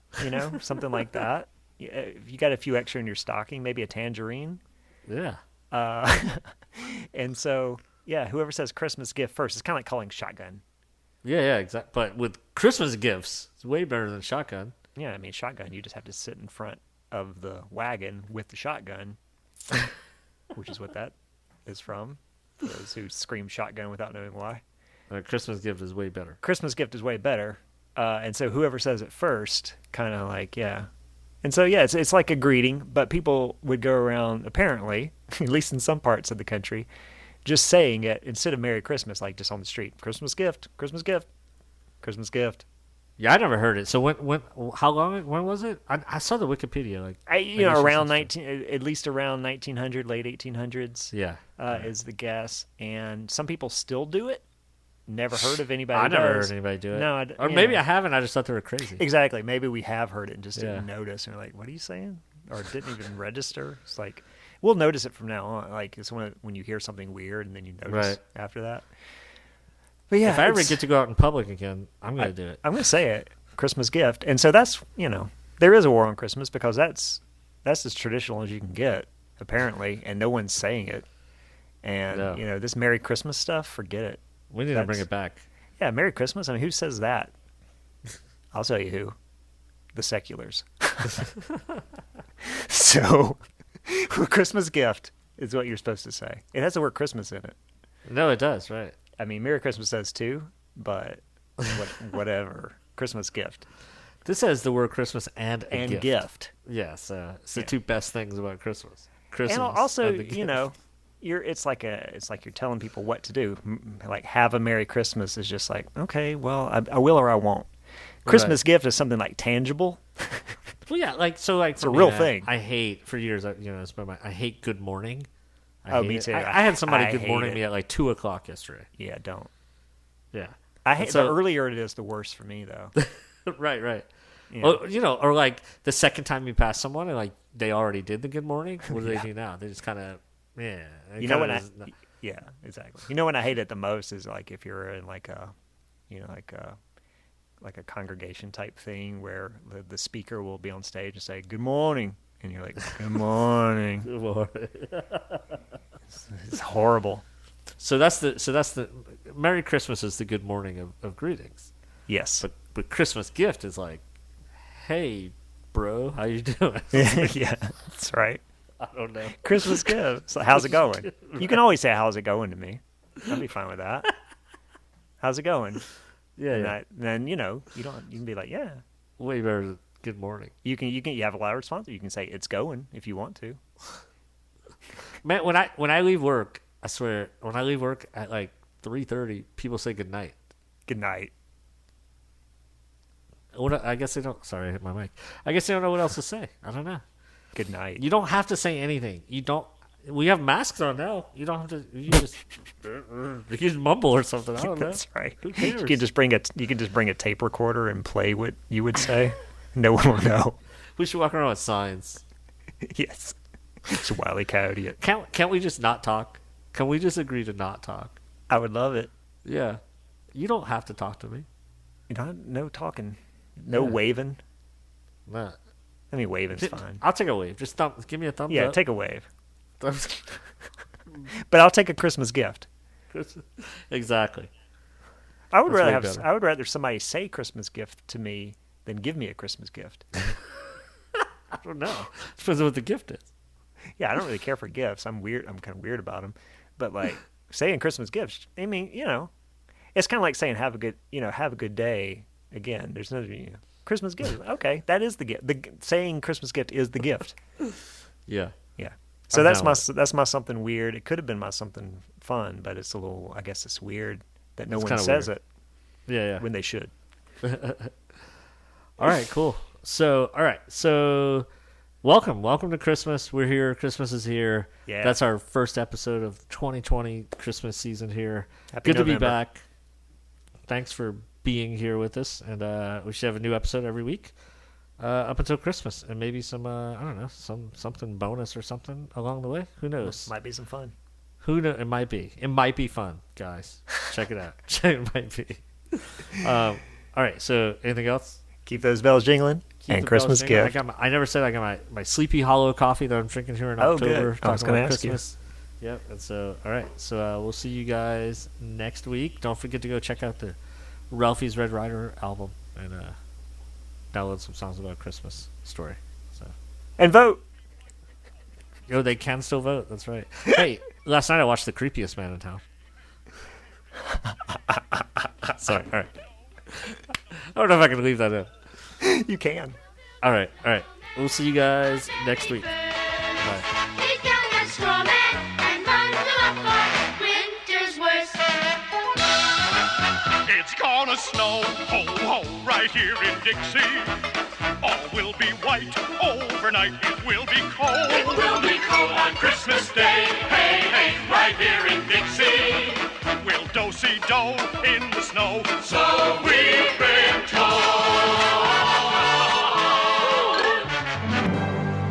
something like that. If you got a few extra in your stocking, maybe a tangerine. Yeah. And so, yeah, whoever says Christmas gift first, it's kind of like calling shotgun. Yeah, exactly. But with Christmas gifts, it's way better than shotgun. Yeah, I mean, shotgun, you just have to sit in front of the wagon with the shotgun, which is what that is from, for those who scream shotgun without knowing why. Christmas gift is way better. Christmas gift is way better. And so whoever says it first, kind of like, yeah. And so, yeah, it's like a greeting, but people would go around, apparently, at least in some parts of the country, just saying it instead of Merry Christmas, like just on the street. Christmas gift, Christmas gift, Christmas gift. Yeah, I never heard it. So when was it? I saw the Wikipedia. Like around at least around 1900, late 1800s. Yeah, is the guess. And some people still do it. Never heard of anybody. I never heard anybody do it. No, or maybe I haven't. I just thought they were crazy. Exactly. Maybe we have heard it and just didn't notice. And we're like, what are you saying? Or didn't even register. It's like, we'll notice it from now on. Like, it's when you hear something weird and then you notice after that. But yeah, if I ever get to go out in public again, I'm going to do it. I'm going to say it. Christmas gift. And so that's, there is a war on Christmas because that's as traditional as you can get, apparently, and no one's saying it. And, this Merry Christmas stuff, forget it. We need to bring it back. Yeah, Merry Christmas. I mean, who says that? I'll tell you who. The seculars. So, Christmas gift is what you're supposed to say. It has the word Christmas in it. No, it does, right. I mean, Merry Christmas does too, but whatever. Christmas gift. This has the word Christmas and gift. Yes, it's the two best things about Christmas. Christmas and also, and it's like you're telling people what to do. Like, have a Merry Christmas is just like, okay, well, I will or I won't. Christmas gift is something like tangible. Well, yeah, it's a real thing. I hate for years. I hate Good Morning. Me too. I had somebody Good Morning me at like 2:00 yesterday. Yeah, don't. Yeah, I hate. The earlier it is, the worse for me, though. Right. Yeah. Or like the second time you pass someone and like they already did the Good Morning. What do they do now? They just kind of yeah, exactly. You know when I hate it the most is like if you're in like a congregation type thing where the speaker will be on stage and say good morning, and you're like good morning. Good morning. It's horrible. So that's the Merry Christmas is the good morning of greetings. Yes, but Christmas gift is like, hey, bro, how you doing? Yeah, that's right. I don't know. Christmas gift. So how's it going? You can always say how's it going to me. I'll be fine with that. How's it going? Yeah. Then you can be like, yeah. Way better than good morning. You have a loud response. You can say it's going if you want to. Man, when I leave work, I swear, when I leave work at like 3:30, people say good night. Good night. I guess they don't. Sorry, I hit my mic. I guess they don't know what else to say. I don't know. Good night. You don't have to say anything. You don't. We have masks on now. You don't have to. You just mumble or something. I don't know. That's right. Who cares? You can just bring a tape recorder and play what you would say. No one will know. We should walk around with signs. Yes. It's a Wile E. Coyote. Can't we just not talk? Can we just agree to not talk? I would love it. Yeah. You don't have to talk to me. No talking. No waving. Nah. I mean, waving's fine. I'll take a wave. Just give me a thumbs up. Yeah, take a wave. But I'll take a Christmas gift. Exactly. I would rather somebody say Christmas gift to me than give me a Christmas gift. I don't know. Depends on what the gift is. Yeah, I don't really care for gifts. I'm weird. I'm kind of weird about them. But like saying Christmas gifts, I mean, it's kind of like saying have a good day. Again, there's no Christmas gift. Okay, that is the gift. Saying Christmas gift is the gift. Yeah. Yeah. So that's my something weird. It could have been my something fun, but it's a little. I guess it's weird that no one says it. Yeah. When they should. All right. Cool. So welcome to Christmas. We're here. Christmas is here. Yeah. That's our first episode of 2020 Christmas season here. Happy Good November. to be back. Thanks for being here with us, and we should have a new episode every week up until Christmas, and maybe some I don't know, something bonus or something along the way. Who knows? Might be some fun. Who knows? It might be. It might be fun, guys. Check it out. It might be. All right. So, anything else? Keep those bells jingling. Keep and the Christmas bells jingling. gift. I never said I got my Sleepy Hollow coffee that I'm drinking here in October. Good. I was going to ask Christmas. Yep. And so, all right. So we'll see you guys next week. Don't forget to go check out the Ralphie's Red Rider album and download some songs about Christmas story. So and vote. Oh, they can still vote. That's right. Hey, last night I watched The Creepiest Man in Town. Sorry. All right. I don't know if I can leave that in. You can. All right. We'll see you guys next week. Bye. He's young and straw man and runs a lot for winter's worst. It's gonna snow, ho, ho, right here in Dixie. All will be white overnight. It will be cold. It will be cold on Christmas Day. Hey, hey, right here in Dixie. We'll do-si-do in the snow. So we've been told.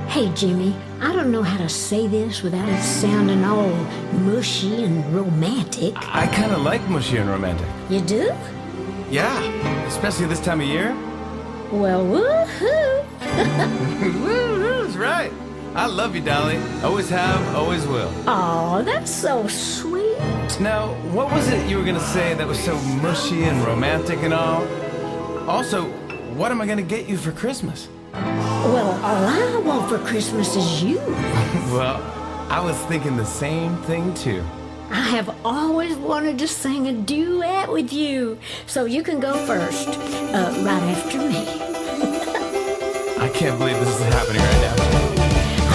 Hey, Jimmy, I don't know how to say this without it sounding all mushy and romantic. I kind of like mushy and romantic. You do? Yeah, especially this time of year. Well, woohoo! Woo-hoo's right. I love you, Dolly. Always have, always will. Oh, that's so sweet. Now, what was it you were going to say that was so mushy and romantic and all? Also, what am I going to get you for Christmas? Well, all I want for Christmas is you. Well, I was thinking the same thing, too. I have always wanted to sing a duet with you, so you can go first, right after me. I can't believe this is happening right now.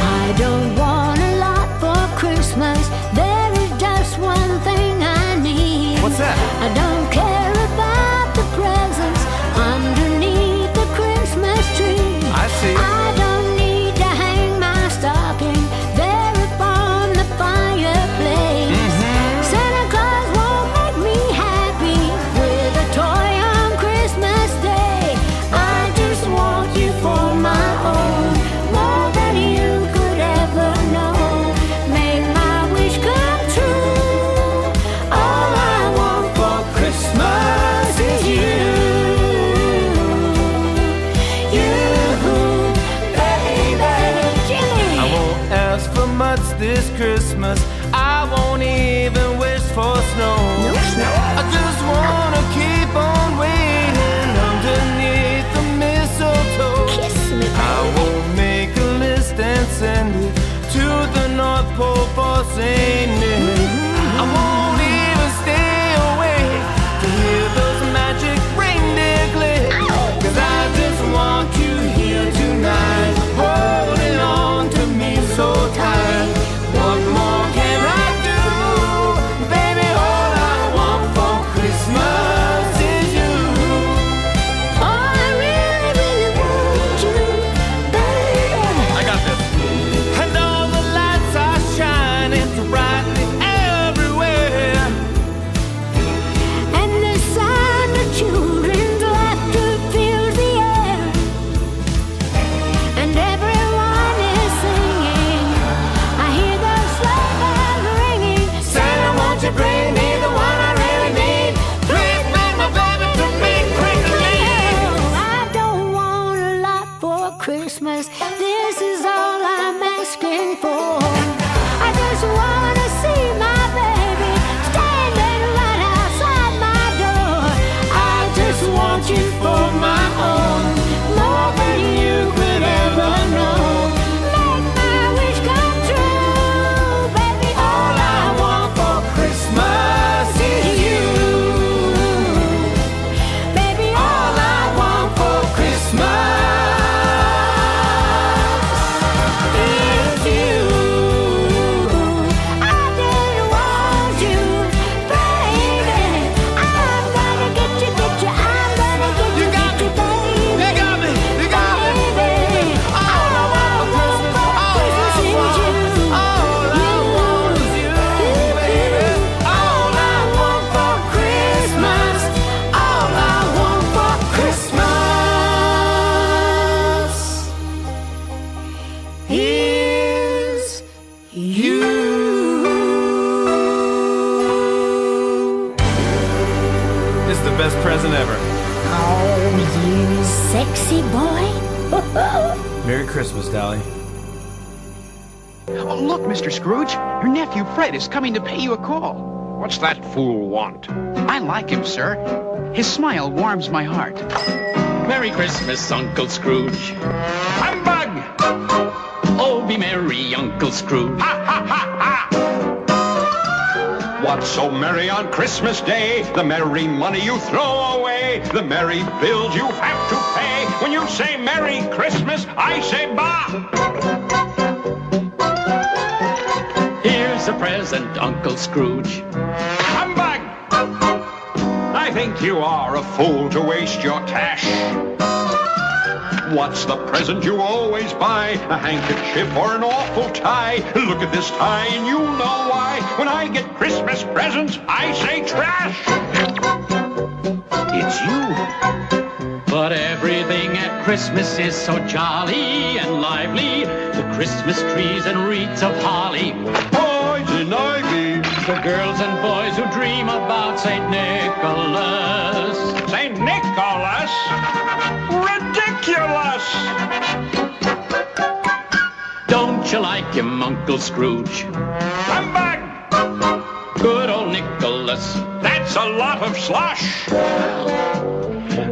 I don't want a lot for Christmas. There is just one thing I need. What's that? I don't care about the presents underneath the Christmas tree. I see. I don't need to hang my stocking there upon the fireplace. Santa Claus won't make me happy with a toy on Christmas Day. I just want you for my own, more than you could ever know. Make my wish come true. All I want for Christmas is you. You, baby. Jimmy! I won't ask for much this Christmas. I won't even wish for snow. No snow. I just wanna keep on waiting underneath the mistletoe. Kiss me, I baby. will make a list and send it to the North Pole for St. Nick. I won't even stay awake to hear those magic reindeer click. 'Cause I just want you here tonight, holding on to me so tight. What more can I do? Baby, all I want for Christmas is you. Oh, I really, really want you, baby. I got this. And all the lights are shining present ever. Oh, you sexy boy. Merry Christmas, Dolly. Oh, look, Mr. Scrooge. Your nephew Fred is coming to pay you a call. What's that fool want? I like him, sir. His smile warms my heart. Merry Christmas, Uncle Scrooge. Humbug! Oh, be merry, Uncle Scrooge. Ha ha ha ha! What's so merry on Christmas Day? The merry money you throw away, the merry bills you have to pay. When you say Merry Christmas, I say bah! Here's a present, Uncle Scrooge. Humbug! I think you are a fool to waste your cash. What's the present you always buy? A handkerchief or an awful tie? Look at this tie and you'll know why. When I get Christmas presents, I say trash. It's you. But everything at Christmas is so jolly and lively. The Christmas trees and wreaths of holly. Poison ivy. The girls and boys who dream about St. Nicholas. St. Nicholas? Ridiculous! Don't you like him, Uncle Scrooge? Humbug! Good old Nicholas. That's a lot of slush!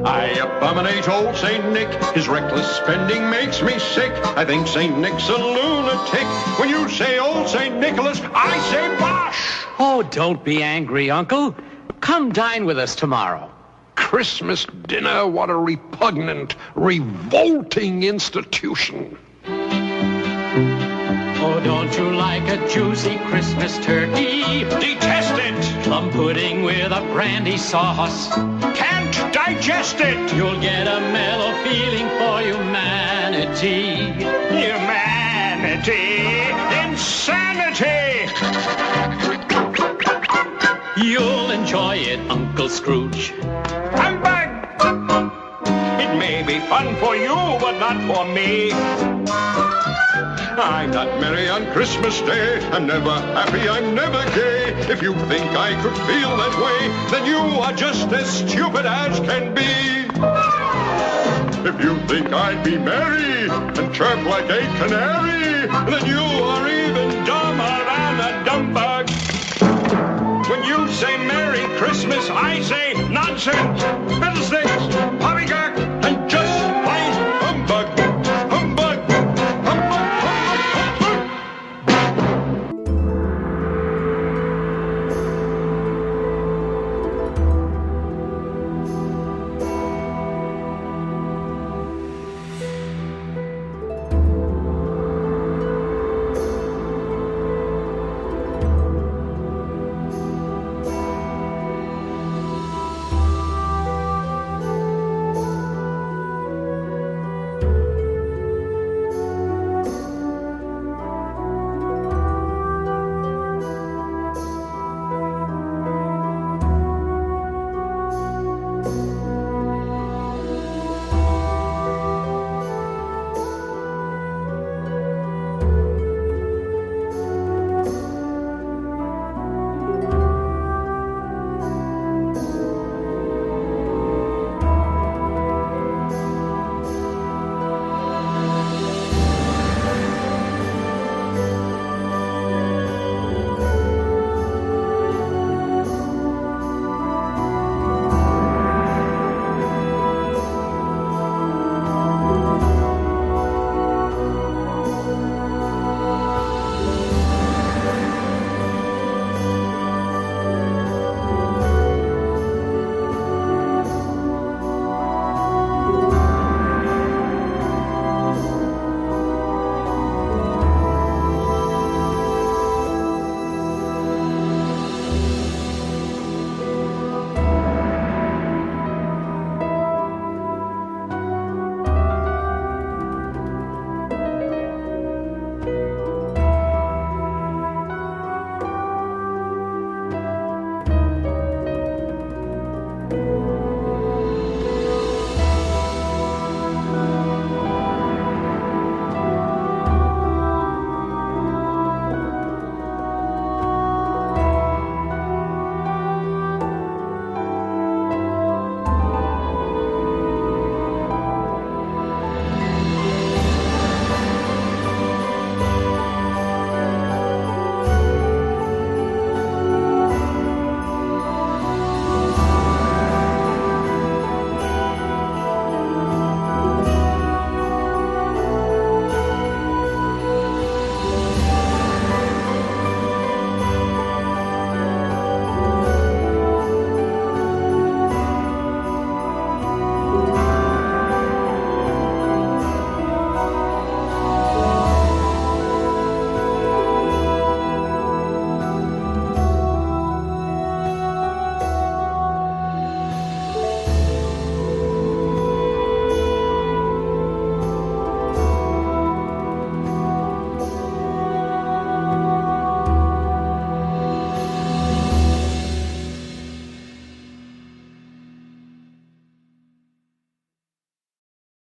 I abominate old St. Nick. His reckless spending makes me sick. I think St. Nick's a lunatic. When you say old St. Nicholas, I say bosh! Oh, don't be angry, Uncle. Come dine with us tomorrow. Christmas dinner, what a repugnant, revolting institution. Oh, don't you like a juicy Christmas turkey? Detest it! Plum pudding with a brandy sauce. Can't digest it! You'll get a mellow feeling for humanity. Humanity! Insanity! You'll enjoy it, Uncle Scrooge. Humbug! It may be fun for you, but not for me. I'm not merry on Christmas Day. I'm never happy, I'm never gay. If you think I could feel that way, then you are just as stupid as can be. If you think I'd be merry and chirp like a canary, then you are even dumber than a dumbug. When you say Merry Christmas, I say nonsense.